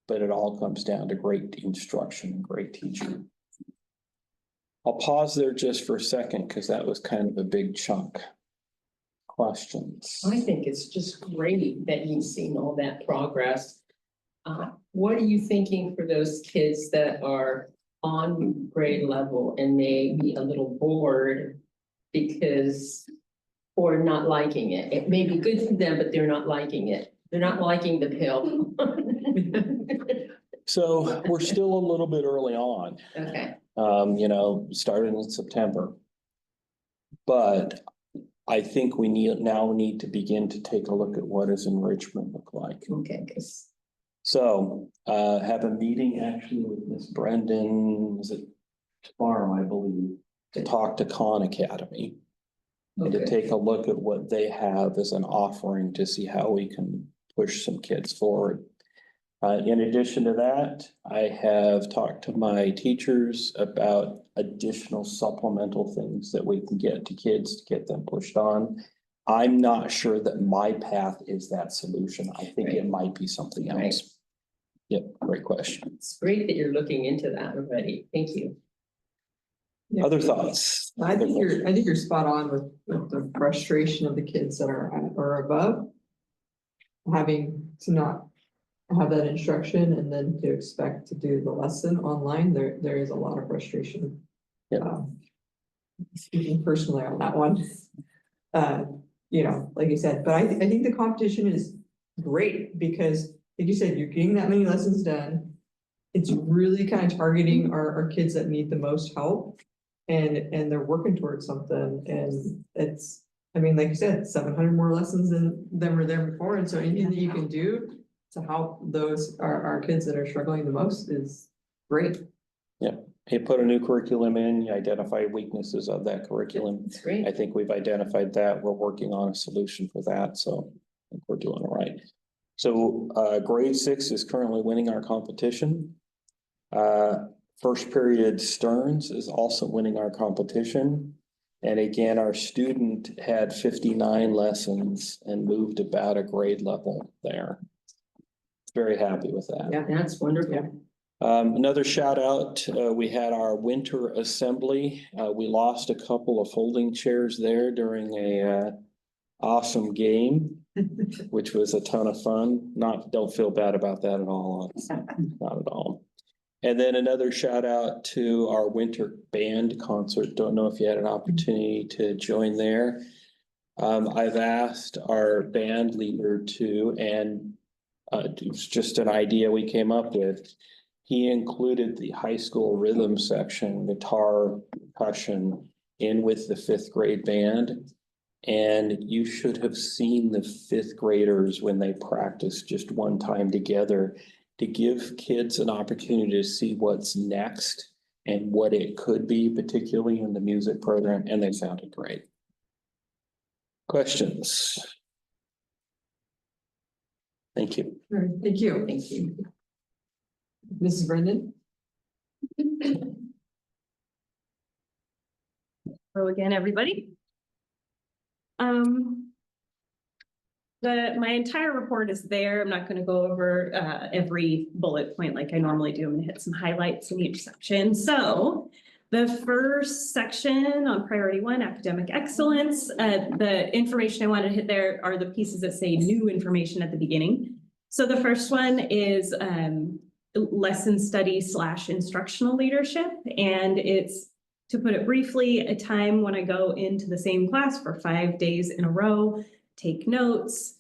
but it all comes down to great instruction and great teaching. I'll pause there just for a second because that was kind of a big chunk. Questions? I think it's just great that you've seen all that progress. What are you thinking for those kids that are on grade level and may be a little bored because, or not liking it? It may be good for them, but they're not liking it. They're not liking the pill. So we're still a little bit early on, Okay, starting in September. But I think we now need to begin to take a look at what does enrichment look like. okay, because So, have a meeting actually with Miss Brendan, is it tomorrow, I believe, to talk to Khan Academy. And to take a look at what they have as an offering to see how we can push some kids forward. In addition to that, I have talked to my teachers about additional supplemental things that we can get to kids to get them pushed on. I'm not sure that my path is that solution. I think it might be something Right. else. Yep, great question. it's great that you're looking into that already. Thank you. Other thoughts? I think you're spot on with the frustration of the kids that are at or above. Having to not have that instruction and then to expect to do the lesson online, there is a lot of frustration. Yeah. Speaking personally on that one. Like you said, but I think the competition is great because, like you said, you're getting that many lessons done. It's really kind of targeting our kids that need the most help. And they're working towards something, and it's, like you said, 700 more lessons than were there before, and so anything that you can do to help those, our kids that are struggling the most is great. You put a new curriculum in, you identify weaknesses of that curriculum. It's great. I think we've identified that. We're working on a solution for that, so I think we're doing all right. So, grade 6 is currently winning our competition. First period Stearns is also winning our competition. And again, our student had 59 lessons and moved about a grade level there. Very happy with that. Yeah. That's wonderful. Another shout out, we had our winter assembly. We lost a couple of folding chairs there during a awesome game, which was a ton of fun. Don't feel bad about that at all. Not at all. And then another shout out to our winter band concert. Don't know if you had an opportunity to join there. I've asked our band leader to, and it was just an idea we came up with. He included the high school rhythm section, guitar, percussion, in with the 5th grade band. And you should have seen the 5th graders when they practice just one time together, to give kids an opportunity to see what's next and what it could be, particularly in the music program, and they sounded great. Questions? Thank you. All right, thank you. Thank you. Mrs. Brendan? Hello again, everybody. My entire report is there. I'm not going to go over every bullet point like I normally do. I'm going to hit some highlights in each section. So the first section on priority 1, academic excellence, the information I wanted to hit there are the pieces that say new information at the beginning. So the first one is lesson study / instructional leadership. And it's, to put it briefly, a time when I go into the same class for 5 days in a row, take notes,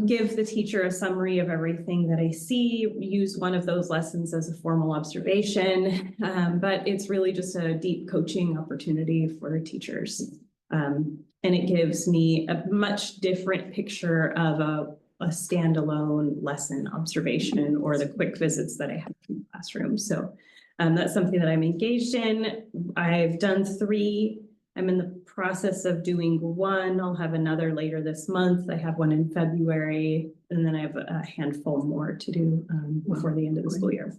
give the teacher a summary of everything that I see, use one of those lessons as a formal observation. But it's really just a deep coaching opportunity for teachers. And it gives me a much different picture of a standalone lesson observation or the quick visits that I have in the classroom. So that's something that I'm engaged in. I've done 3. I'm in the process of doing 1. I'll have another later this month. I have one in February, and then I have a handful more to do before the end of the school year.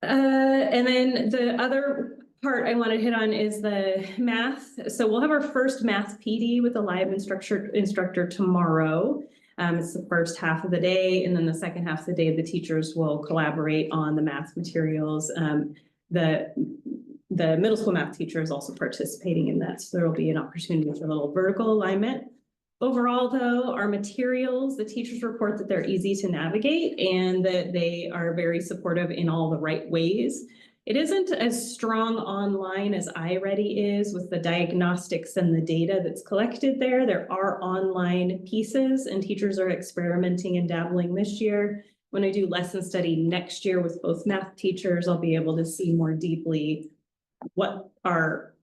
And then the other part I want to hit on is the math. So we'll have our first math PD with a live instructor tomorrow. It's the first half of the day, and then the second half of the day, the teachers will collaborate on the math materials. The middle school math teacher is also participating in that, so there will be an opportunity for a little vertical alignment. Overall, though, our materials, the teachers report that they're easy to navigate and that they are very supportive in all the right ways. It isn't as strong online as iReady is with the diagnostics and the data that's collected there. There are online pieces, and teachers are experimenting and dabbling this year. When I do lesson study next year with both math teachers, I'll be able to see more deeply what our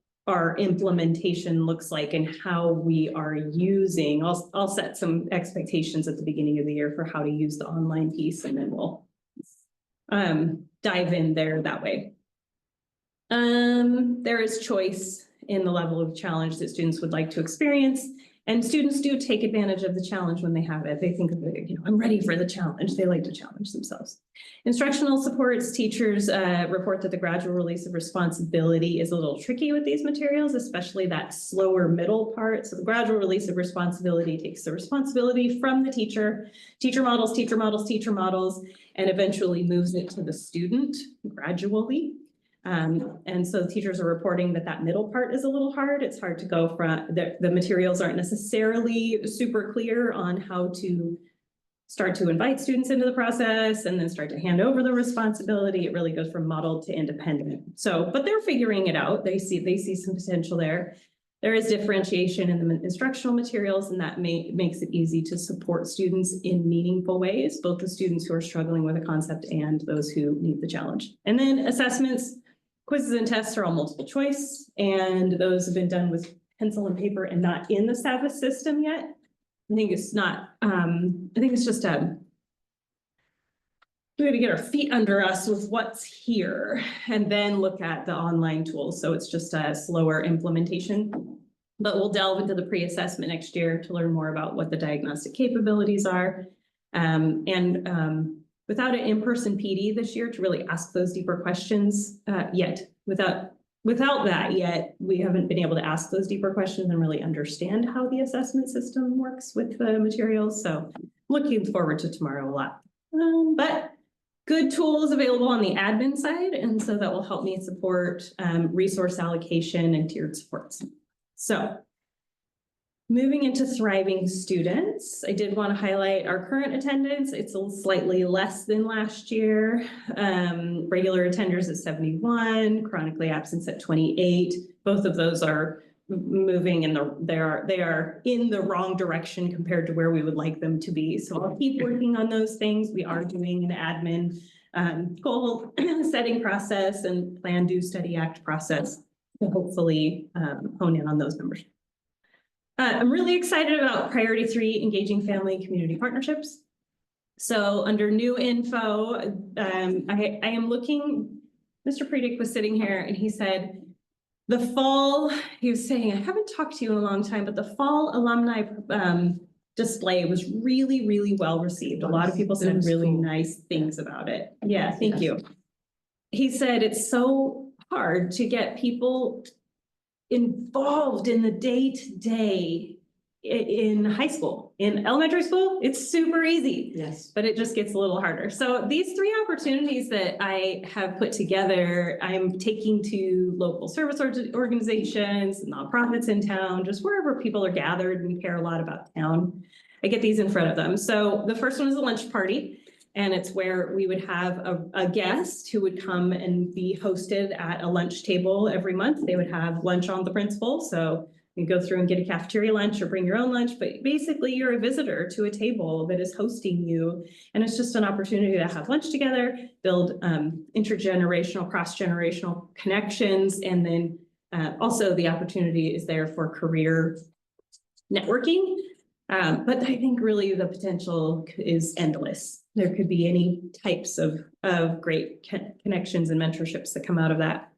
implementation looks like and how we are using. I'll set some expectations at the beginning of the year for how to use the online piece, and then we'll dive in there that way. There is choice in the level of challenge that students would like to experience. And students do take advantage of the challenge when they have it. They think of it, I'm ready for the challenge. They like to challenge themselves. Instructional supports, teachers report that the gradual release of responsibility is a little tricky with these materials, especially that slower middle part. So the gradual release of responsibility takes the responsibility from the teacher models, and eventually moves it to the student gradually. And so teachers are reporting that middle part is a little hard. It's hard to go from, the materials aren't necessarily super clear on how to start to invite students into the process and then start to hand over the responsibility. It really goes from model to independent. So, but they're figuring it out. They see some potential there. There is differentiation in the instructional materials, and that makes it easy to support students in meaningful ways, both the students who are struggling with a concept and those who need the challenge. And then assessments. Quizzes and tests are all multiple choice, and those have been done with pencil and paper and not in the Savvas system yet. I think it's not, I think it's just we got to get our feet under us with what's here and then look at the online tools. So it's just a slower implementation, but we'll delve into the pre-assessment next year to learn more about what the diagnostic capabilities are. Without an in-person PD this year to really ask those deeper questions yet, without that yet, we haven't been able to ask those deeper questions and really understand how the assessment system works with the materials. So looking forward to tomorrow a lot. But good tools available on the admin side, and so that will help me support resource allocation and tiered supports. So moving into thriving students, I did want to highlight our current attendance. It's slightly less than last year. Regular attenders at 71, chronically absent at 28. Both of those are moving in they are in the wrong direction compared to where we would like them to be. So I'll keep working on those things. We are doing an admin goal setting process and plan, do, study, act process to hopefully hone in on those numbers. I'm really excited about priority 3, engaging family and community partnerships. So under new info, I am looking, Mr. Predick was sitting here and he said, the fall, he was saying, I haven't talked to you in a long time, but the fall alumni display was really, really well received. A lot of people said really nice things about it. Yeah, thank you. He said, it's so hard to get people involved in the day-to-day in high school. In elementary school, it's super easy. Yes. But it just gets a little harder. So these 3 opportunities that I have put together, I'm taking to local service organizations, nonprofits in town, just wherever people are gathered and care a lot about town. I get these in front of them. So the first one is a lunch party. And it's where we would have a guest who would come and be hosted at a lunch table every month. They would have lunch on the principal. So you go through and get a cafeteria lunch or bring your own lunch, but basically you're a visitor to a table that is hosting you. And it's just an opportunity to have lunch together, build intergenerational, cross-generational connections. And then also the opportunity is there for career networking. But I think really the potential is endless. There could be any types of great connections and mentorships that come out of that.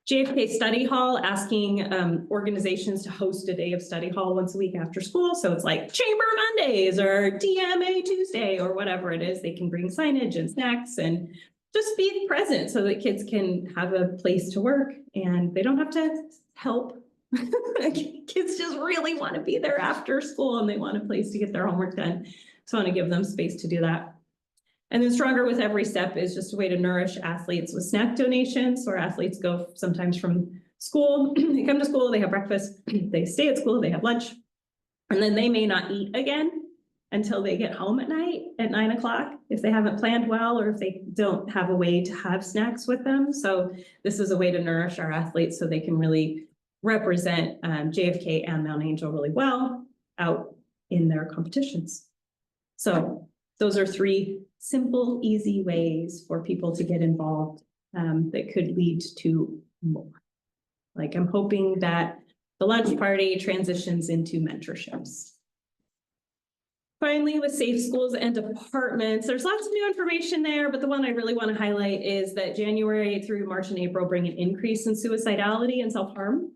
JFK Study Hall, asking organizations to host a day of study hall once a week after school. So it's like Chamber Mondays or DMA Tuesday or whatever it is. They can bring signage and snacks and just be present so that kids can have a place to work and they don't have to help. Kids just really want to be there after school and they want a place to get their homework done. So I want to give them space to do that. And then Stronger with Every Step is just a way to nourish athletes with snack donations. So our athletes go sometimes from school, they come to school, they have breakfast, they stay at school, they have lunch, and then they may not eat again until they get home at night at 9 o'clock if they haven't planned well or if they don't have a way to have snacks with them. So this is a way to nourish our athletes so they can really represent JFK and Mount Angel really well out in their competitions. So those are 3 simple, easy ways for people to get involved that could lead to more. Like I'm hoping that the lunch party transitions into mentorships. Finally, with Safe Schools and Departments, there's lots of new information there, but the one I really want to highlight is that January through March and April bring an increase in suicidality and self-harm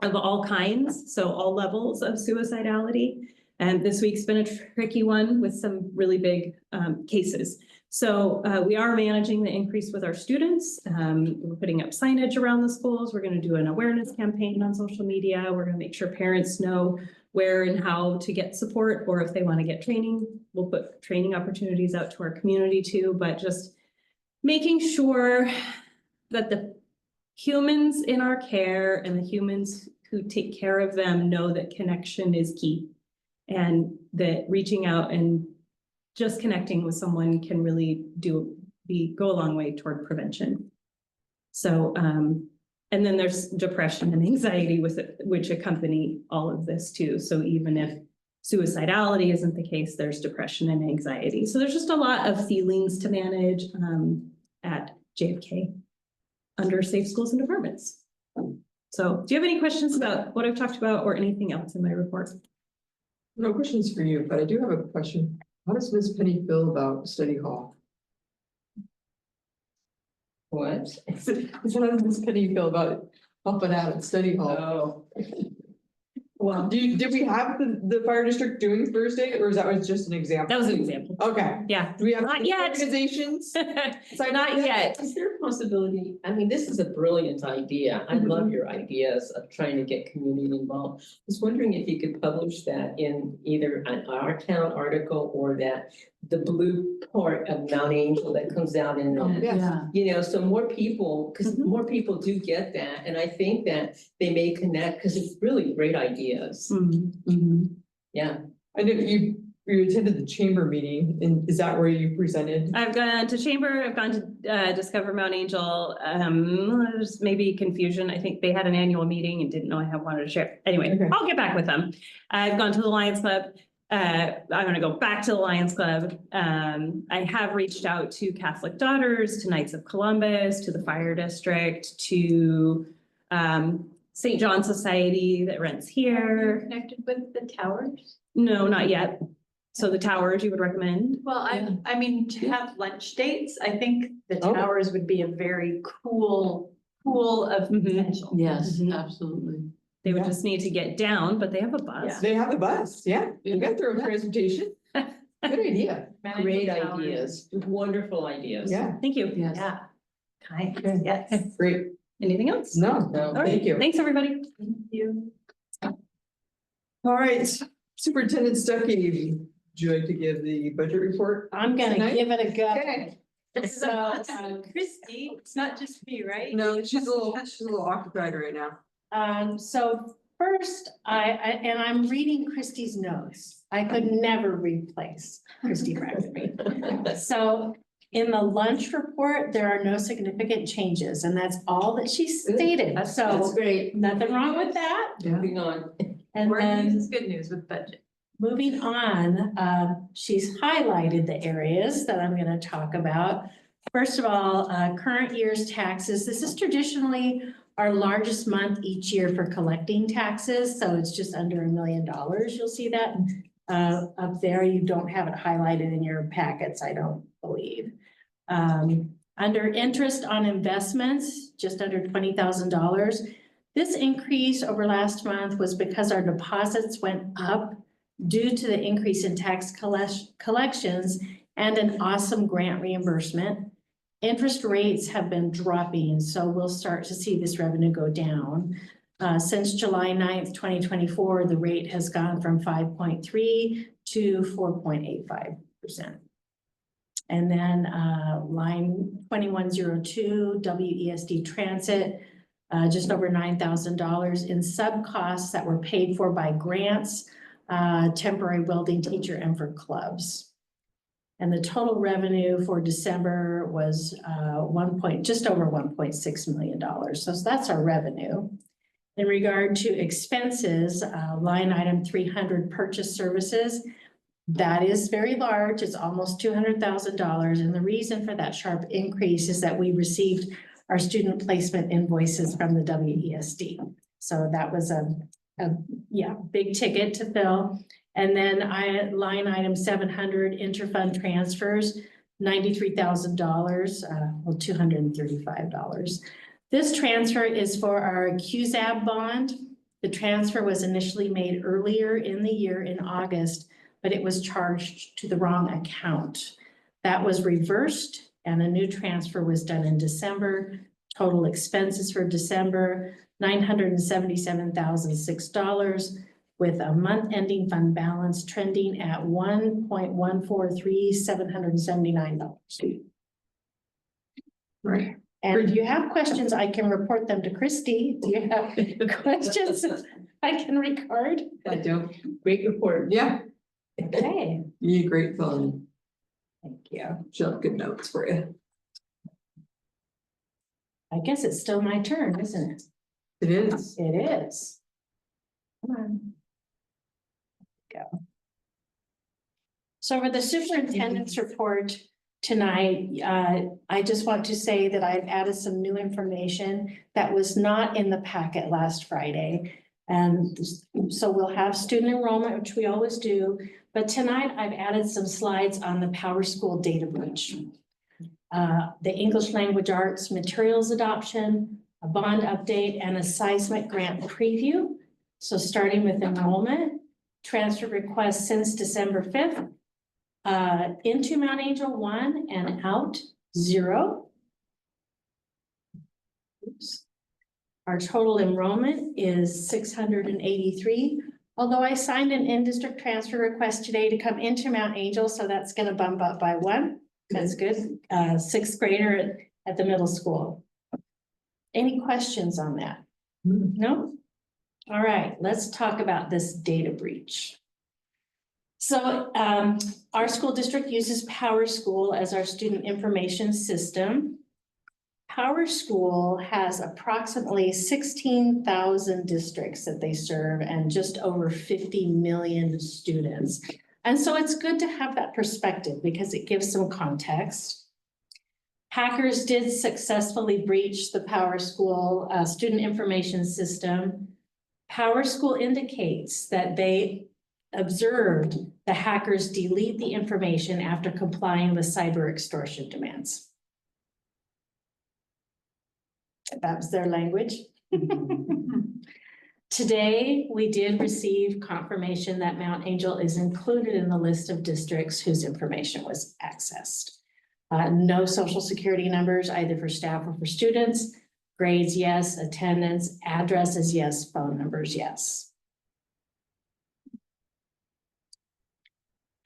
of all kinds, so all levels of suicidality. And this week's been a tricky one with some really big cases. So we are managing the increase with our students. We're putting up signage around the schools. We're going to do an awareness campaign on social media. We're going to make sure parents know where and how to get support, or if they want to get training, we'll put training opportunities out to our community too, but just making sure that the humans in our care and the humans who take care of them know that connection is key and that reaching out and just connecting with someone can really go a long way toward prevention. So, and then there's depression and anxiety with it, which accompany all of this too. So even if suicidality isn't the case, there's depression and anxiety. So there's just a lot of feelings to manage at JFK under Safe Schools and Departments. So do you have any questions about what I've talked about or anything else in my report? No questions for you, but I do have a question. How does Ms. Penny feel about study hall? What? So how does Ms. Penny feel about helping out at study hall? Oh. Well, did we have the fire district doing Thursday, or is that was just an example? That was an example. Okay, Yeah. do we have Not yet. organizations? Not yet. Is there a possibility, I mean, this is a brilliant idea. I love your ideas of trying to get community involved. I was wondering if you could publish that in either an Our Town article or the blue part of Mount Angel that comes out in Oh, that. yeah. You know, so more people, because Mhm. more people do get that, and I think that they may connect, because it's really great ideas. Yeah. I know you attended the chamber meeting, and is that where you presented? I've gone to Chamber, I've gone to Discover Mount Angel. There's maybe confusion. I think they had an annual meeting and didn't know I wanted to share. Anyway, Okay. I'll get back with them. I've gone to the Lions Club. I'm gonna go back to the Lions Club. I have reached out to Catholic Daughters, to Knights of Columbus, to the Fire District, to St. John Society that rents here. Connected with the towers? No, not yet. So the towers you would recommend? Well, I mean, to have lunch dates, I think the Oh. towers would be a very cool pool of Mhm. potential. Yes, Mhm. absolutely. They would Yeah. just need to get down, but they have a bus. They have the bus, yeah, you got their own transportation. Good idea, Great Management towers. ideas, wonderful ideas. yeah, Thank you. Yes. Yeah. Kind, Okay. yes. great, Anything else? no, No. All right. thank you. Thanks, everybody. Thank you. All right, Superintendent Stuckey, would you like to give the budget report? I'm gonna Tonight? give it a go. Okay. So, Christie, it's not just me, right? No, she's a little occupied right now. So first, and I'm reading Christie's notes. I could never replace Christie Bradford. So in the lunch report, there are no significant changes, and that's all that she stated. That's So great. nothing wrong with that. Moving on. And then good news with budget. moving on, she's highlighted the areas that I'm gonna talk about. First of all, current year's taxes. This is traditionally our largest month each year for collecting taxes, so it's just under $1 million. You'll see that up there. You don't have it highlighted in your packets, I don't believe. Under interest on investments, just under $20,000. This increase over last month was because our deposits went up due to the increase in tax collections and an awesome grant reimbursement. Interest rates have been dropping, so we'll start to see this revenue go down. Since July 9th, 2024, the rate has gone from 5.3 to 4.85%. And then line 2102, WESD Transit, just over $9,000 in sub costs that were paid for by grants, temporary welding teacher, and for clubs. And the total revenue for December was just over $1.6 million. So that's our revenue. In regard to expenses, line item 300 purchase services, that is very large. It's almost $200,000. And the reason for that sharp increase is that we received our student placement invoices from the WESD. So that was a big ticket to fill. And then line item 700 interfund transfers, $93,000, well, $235. This transfer is for our QZAB bond. The transfer was initially made earlier in the year in August, but it was charged to the wrong account. That was reversed and a new transfer was done in December. Total expenses for December, $977,006 with a month ending fund balance trending at $1.143,779. Right. And if you have questions, I can report them to Christy. Do you have questions I can record? I don't. Great report. Yeah, Okay, you did great filling. thank you. She'll have good notes for you. I guess it's still my turn, isn't it? It is. It is. Come on. Go. So for the superintendent's report tonight, I just want to say that I've added some new information that was not in the packet last Friday. And so we'll have student enrollment, which we always do, but tonight I've added some slides on the PowerSchool data breach. The English language arts materials adoption, a bond update, and a seismic grant preview. So starting with enrollment, transfer requests since December 5th, into Mount Angel 1 and out 0. Oops. Our total enrollment is 683, although I signed an in-district transfer request today to come into Mount Angel, so that's going to bump up by 1. That's good. 6th grader at the middle school. Any questions on that? No? All right, let's talk about this data breach. So our school district uses PowerSchool as our student information system. PowerSchool has approximately 16,000 districts that they serve and just over 50 million students. And so it's good to have that perspective because it gives some context. Hackers did successfully breach the PowerSchool student information system. PowerSchool indicates that they observed the hackers delete the information after complying with cyber extortion demands. That was their language. Today, we did receive confirmation that Mount Angel is included in the list of districts whose information was accessed. No social security numbers, either for staff or for students. Grades, yes. Attendance, addresses, yes. Phone numbers, yes.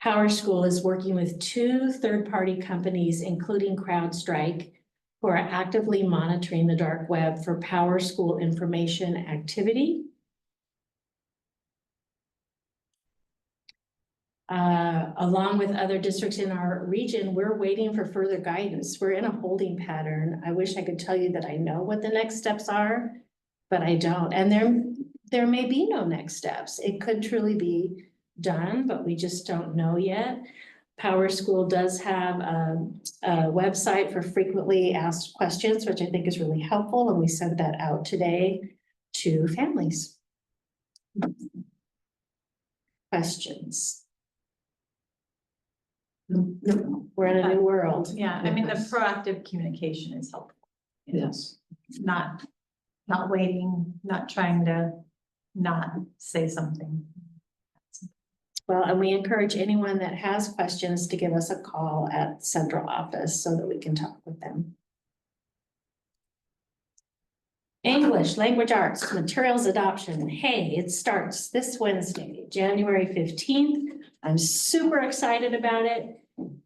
PowerSchool is working with 2 third-party companies, including CrowdStrike, who are actively monitoring the dark web for PowerSchool information activity. Along with other districts in our region, we're waiting for further guidance. We're in a holding pattern. I wish I could tell you that I know what the next steps are, but I don't. And there may be no next steps. It could truly be done, but we just don't know yet. PowerSchool does have a website for frequently asked questions, which I think is really helpful, and we sent that out today to families. Questions? We're in a new world. Yeah, I mean, the proactive communication is helpful. Yes. Not waiting, not trying to not say something. Well, and we encourage anyone that has questions to give us a call at central office so that we can talk with them. English, language arts, materials adoption. Hey, it starts this Wednesday, January 15th. I'm super excited about it.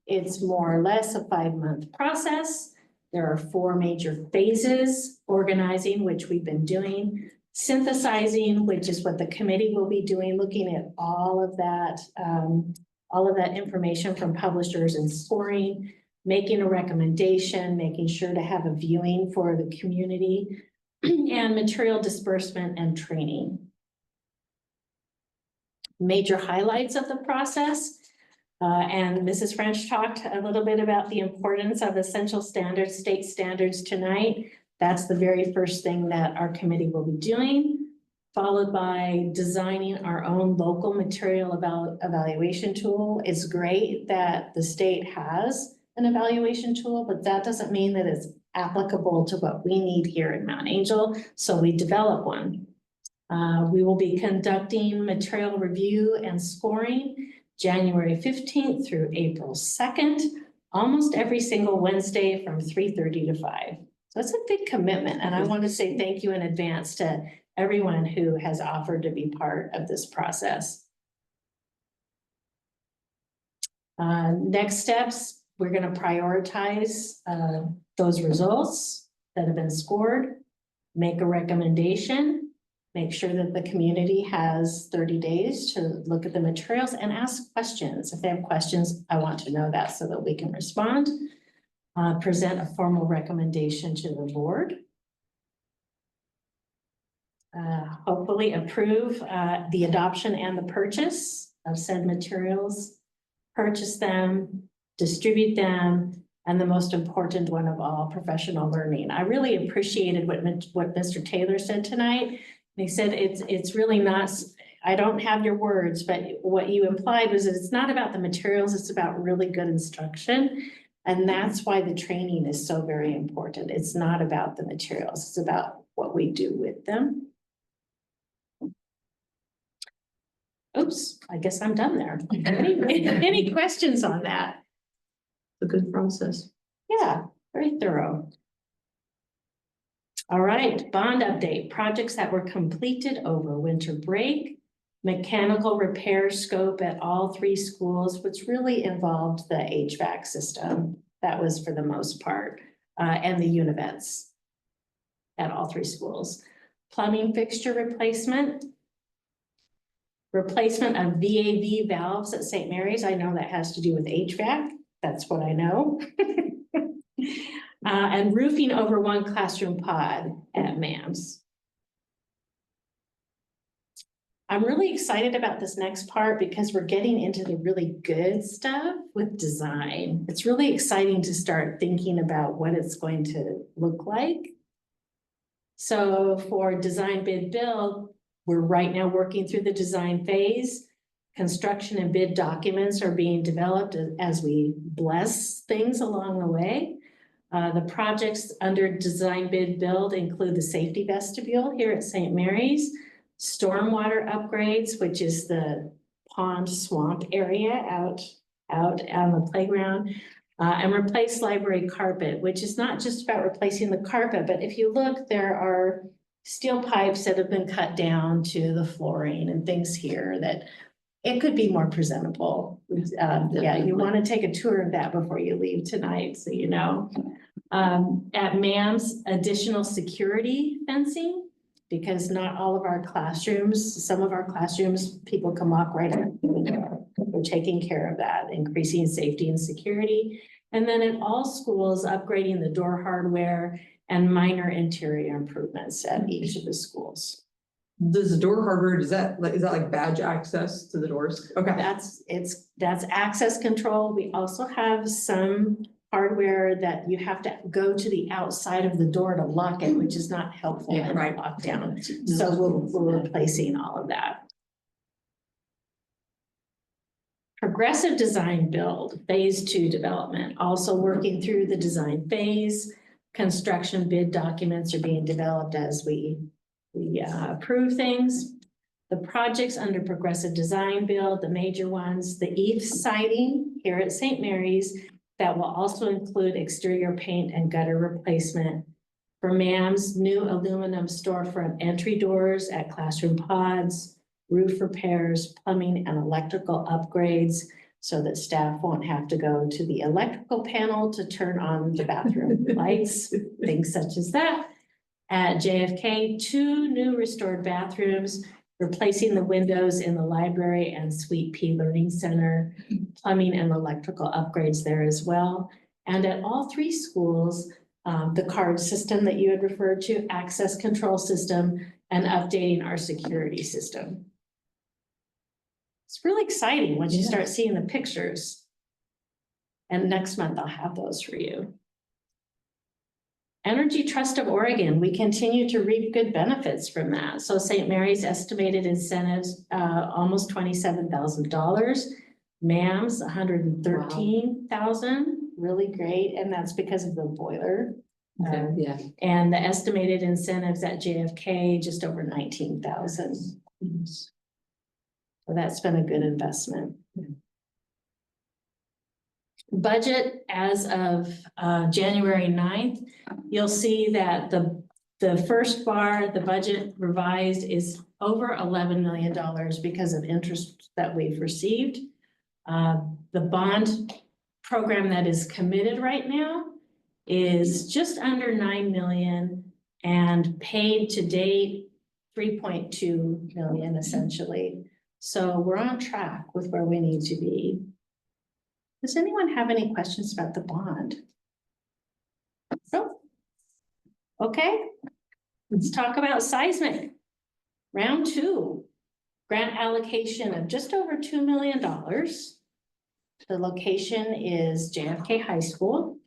It's more or less a 5-month process. There are 4 major phases: organizing, which we've been doing; synthesizing, which is what the committee will be doing, looking at all of that information from publishers and scoring, making a recommendation, making sure to have a viewing for the community, and material disbursement and training. Major highlights of the process. And Mrs. French talked a little bit about the importance of essential standards, state standards tonight. That's the very first thing that our committee will be doing, followed by designing our own local material evaluation tool. It's great that the state has an evaluation tool, but that doesn't mean that it's applicable to what we need here in Mount Angel, so we develop one. We will be conducting material review and scoring January 15th through April 2nd, almost every single Wednesday from 3:30 to 5. So it's a big commitment, and I want to say thank you in advance to everyone who has offered to be part of this process. Next steps, we're going to prioritize those results that have been scored, make a recommendation, make sure that the community has 30 days to look at the materials and ask questions. If they have questions, I want to know that so that we can respond. Present a formal recommendation to the board. Hopefully approve the adoption and the purchase of said materials, purchase them, distribute them, and the most important one of all, professional learning. I really appreciated what Mr. Taylor said tonight. He said it's really not, I don't have your words, but what you implied was that it's not about the materials, it's about really good instruction. And that's why the training is so very important. It's not about the materials, it's about what we do with them. Oops, I guess I'm done there. Any questions on that? A good process. Yeah, very thorough. All right, bond update, projects that were completed over winter break, mechanical repair scope at all 3 schools, which really involved the HVAC system. That was for the most part, and the univents at all 3 schools. Plumbing fixture replacement of VAV valves at St. Mary's. I know that has to do with HVAC. That's what I know. And roofing over 1 classroom pod at MAMS. I'm really excited about this next part because we're getting into the really good stuff with design. It's really exciting to start thinking about what it's going to look like. So for design bid build, we're right now working through the design phase. Construction and bid documents are being developed as we bless things along the way. The projects under design bid build include the safety vestibule here at St. Mary's, stormwater upgrades, which is the pond swamp area out on the playground, and replace library carpet, which is not just about replacing the carpet, but if you look, there are steel pipes that have been cut down to the flooring and things here that it could be more presentable. Yeah, you want to take a tour of that before you leave tonight, so you know. At MAMS, additional security fencing, because not all of our classrooms, some of our classrooms, people can walk right in. We're taking care of that, increasing safety and security. And then at all schools, upgrading the door hardware and minor interior improvements at each of the schools. Does the door hardware, is that like badge access to the doors? Okay. That's access control. We also have some hardware that you have to go to the outside of the door to lock it, which is not helpful in lockdown. So we're replacing all of that. Progressive design build, phase 2 development, also working through the design phase. Construction bid documents are being developed as we approve things. The projects under progressive design build, the major ones, the eaves siding here at St. Mary's, that will also include exterior paint and gutter replacement. For MAM's new aluminum storefront entry doors at Classroom Pods, roof repairs, plumbing and electrical upgrades, so that staff won't have to go to the electrical panel to turn on the bathroom lights, things such as that. At JFK, 2 new restored bathrooms, replacing the windows in the library and Suite P Learning Center, plumbing and electrical upgrades there as well. And at all 3 schools, the card system that you had referred to, access control system, and updating our security system. It's really exciting once you start seeing the pictures. And next month I'll have those for you. Energy Trust of Oregon, we continue to reap good benefits from that. So St. Mary's estimated incentives, almost $27,000. MAM's $113,000, really great, and that's because of the boiler. Okay, yeah. And the estimated incentives at JFK, just over 19,000. So that's been a good investment. Budget as of January 9th, you'll see that the first bar, the budget revised, is over $11 million because of interest that we've received. The bond program that is committed right now is just under 9 million and paid to date 3.2 million essentially. So we're on track with where we need to be. Does anyone have any questions about the bond? No? Okay, let's talk about seismic. Round 2, grant allocation of just over $2 million. The location is JFK High School.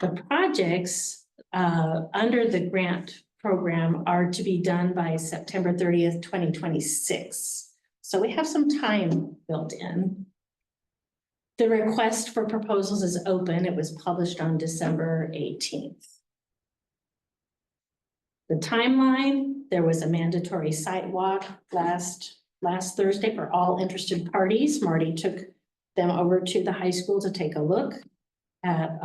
The projects under the grant program are to be done by September 30th, 2026. So we have some time built in. The request for proposals is open. It was published on December 18th. The timeline, there was a mandatory site walk last Thursday for all interested parties. Marty took them over to the high school to take a look at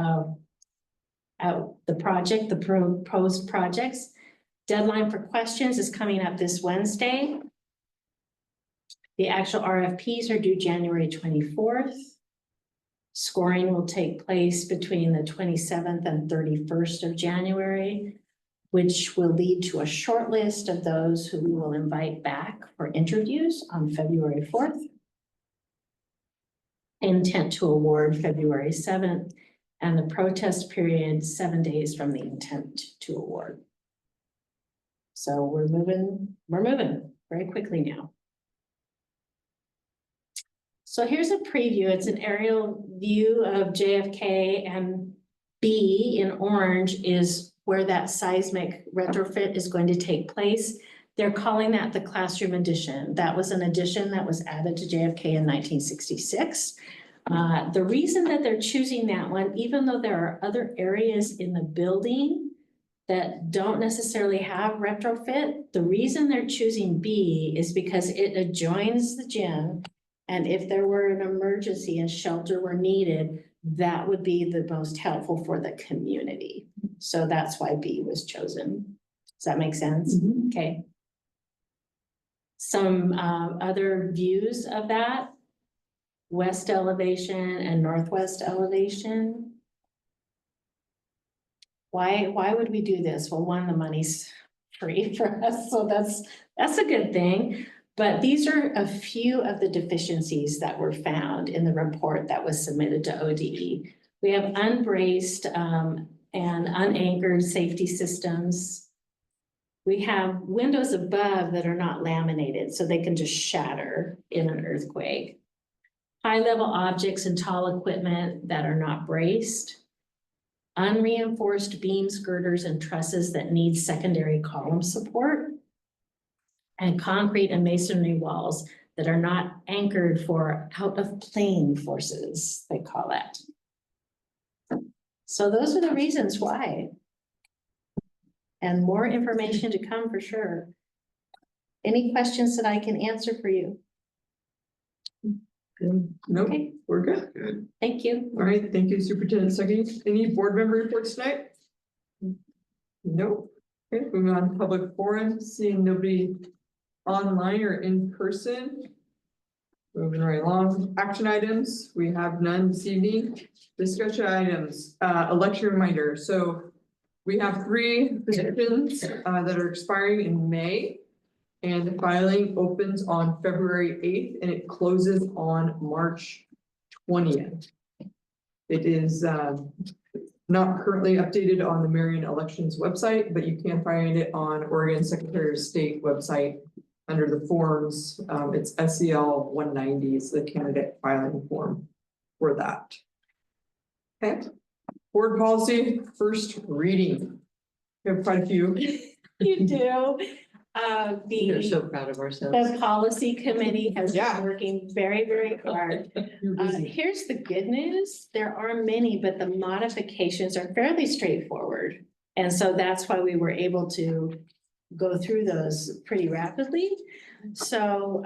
the project, the proposed projects. Deadline for questions is coming up this Wednesday. The actual RFPs are due January 24th. Scoring will take place between the 27th and 31st of January, which will lead to a short list of those who we will invite back for interviews on February 4th. Intent to award February 7th, and the protest period 7 days from the intent to award. So we're moving very quickly now. So here's a preview. It's an aerial view of JFK, and B in orange is where that seismic retrofit is going to take place. They're calling that the classroom addition. That was an addition that was added to JFK in 1966. The reason that they're choosing that one, even though there are other areas in the building that don't necessarily have retrofit, the reason they're choosing B is because it adjoins the gym. And if there were an emergency and shelter were needed, that would be the most helpful for the community. So that's why B was chosen. Does that make sense? Mhm. Okay. Some other views of that. West elevation and northwest elevation. Why would we do this? Well, one, the money's free for us, so that's a good thing. But these are a few of the deficiencies that were found in the report that was submitted to ODE. We have unbraced and unanchored safety systems. We have windows above that are not laminated, so they can just shatter in an earthquake. High-level objects and tall equipment that are not braced. Unreinforced beams, girders, and trusses that need secondary column support. And concrete and masonry walls that are not anchored for out-of-plane forces, they call it. So those are the reasons why. And more information to come for sure. Any questions that I can answer for you? Nope, Okay, we're good. thank you. All right, thank you, Superintendent Sucky. Any board member reports tonight? Nope. Okay, moving on to public forum, seeing nobody online or in person. Moving right along, action items, we have none this evening. Discussion items, election reminder, so we have 3 positions that are expiring in May. And the filing opens on February 8th and it closes on March 20th. It is not currently updated on the Marion Elections website, but you can find it on Oregon Secretary of State website under the forms. It's SEL 190 is the candidate filing form for that. Okay, board policy, first reading. We have quite a few. You do. We're so The, proud of ourselves. the policy committee has Yeah. been working very, very hard. You're busy. Here's the good news, there are many, but the modifications are fairly straightforward. And so that's why we were able to go through those pretty rapidly. So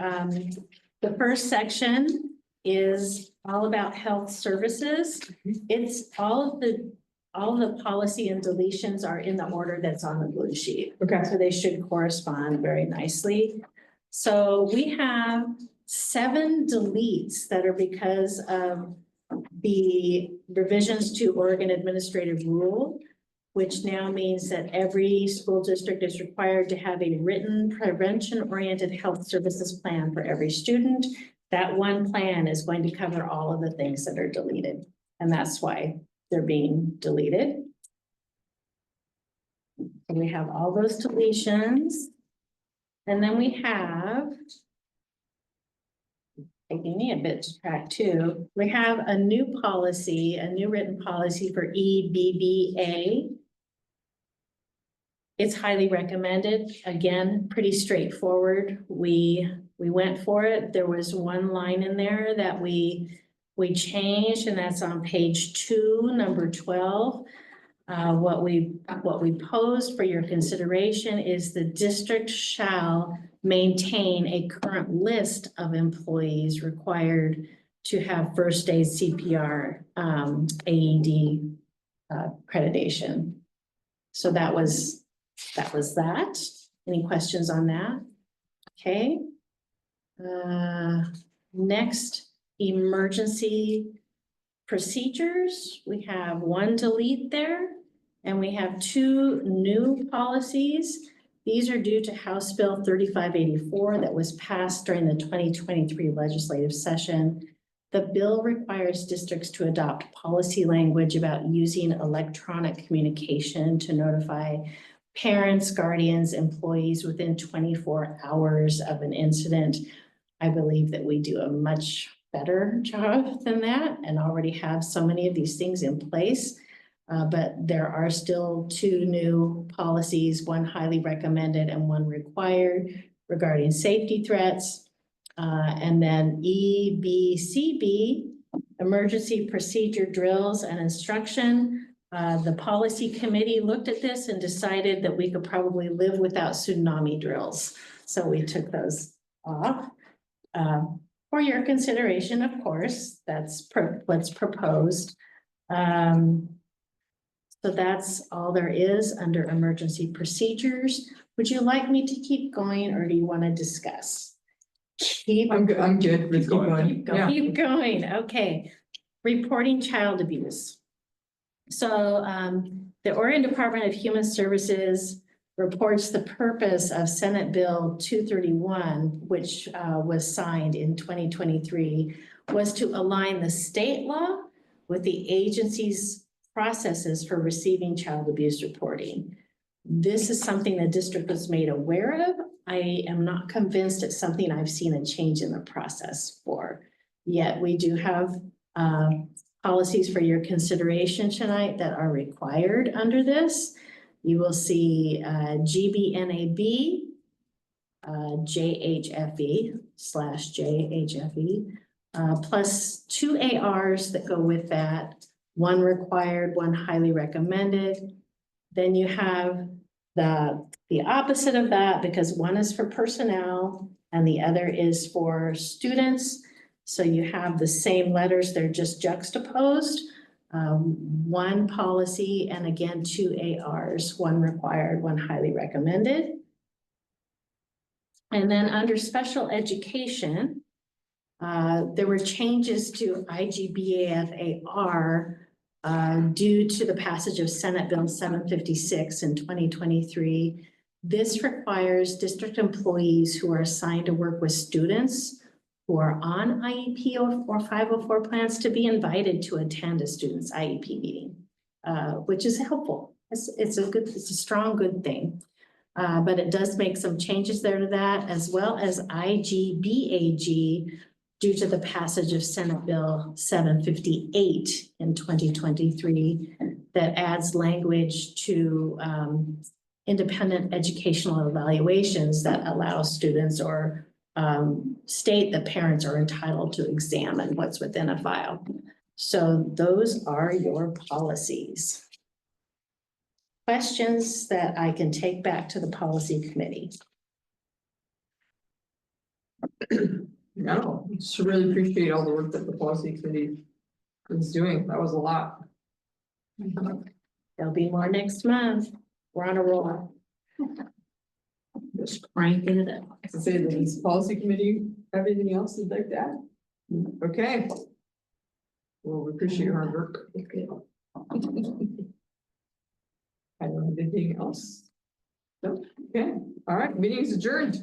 the first section is all about health services. It's all of the policy and deletions are in the order that's on the blue sheet. Okay, So they should correspond very nicely. So we have 7 deletes that are because of the revisions to Oregon Administrative Rule, which now means that every school district is required to have a written prevention-oriented health services plan for every student. That one plan is going to cover all of the things that are deleted, and that's why they're being deleted. And we have all those deletions. And then we have, taking me a bit to track too, we have a new policy, a new written policy for EBBA. It's highly recommended. Again, pretty straightforward. We went for it. There was one line in there that we changed, and that's on page 2, number 12. What we posed for your consideration is the district shall maintain a current list of employees required to have first aid, CPR, AED accreditation. So that was that. Any questions on that? Okay. Next, emergency procedures. We have 1 delete there, and we have 2 new policies. These are due to House Bill 3584 that was passed during the 2023 legislative session. The bill requires districts to adopt policy language about using electronic communication to notify parents, guardians, employees within 24 hours of an incident. I believe that we do a much better job than that and already have so many of these things in place. But there are still 2 new policies, 1 highly recommended and 1 required regarding safety threats. And then EBCB, emergency procedure drills and instruction. The policy committee looked at this and decided that we could probably live without tsunami drills. So we took those off. For your consideration, of course, that's what's proposed. So that's all there is under emergency procedures. Would you like me to keep going, or do you want to discuss? I'm good, let's keep going. Yeah. Keep going, okay. Reporting child abuse. So the Oregon Department of Human Services reports the purpose of Senate Bill 231, which was signed in 2023, was to align the state law with the agency's processes for receiving child abuse reporting. This is something the district was made aware of. I am not convinced it's something I've seen a change in the process for. Yet we do have policies for your consideration tonight that are required under this. You will see GBNAB, JHFE/JHFE, plus 2 ARs that go with that. 1 required, 1 highly recommended. Then you have the the opposite of that because one is for personnel and the other is for students. So you have the same letters, they're just juxtaposed. One policy and again, 2 ARs, one required, one highly recommended. And then under special education, there were changes to IGBAFAR due to the passage of Senate Bill 756 in 2023. This requires district employees who are assigned to work with students who are on IEP or 504 plans to be invited to attend a student's IEP meeting, which is helpful. It's a strong, good thing. But it does make some changes there to that, as well as IGBAG due to the passage of Senate Bill 758 in 2023 that adds language to independent educational evaluations that allow students or state that parents are entitled to examine what's within a file. So those are your policies. Questions that I can take back to the policy committee? No, just really appreciate all the work that the policy committee is doing. That was a lot. There'll be more next month. We're on a roll. Just cranking it up. To say that this policy committee, everything else is like that? Okay. Well, we appreciate your hard work. I don't have anything else. No, okay, all right, meeting is adjourned.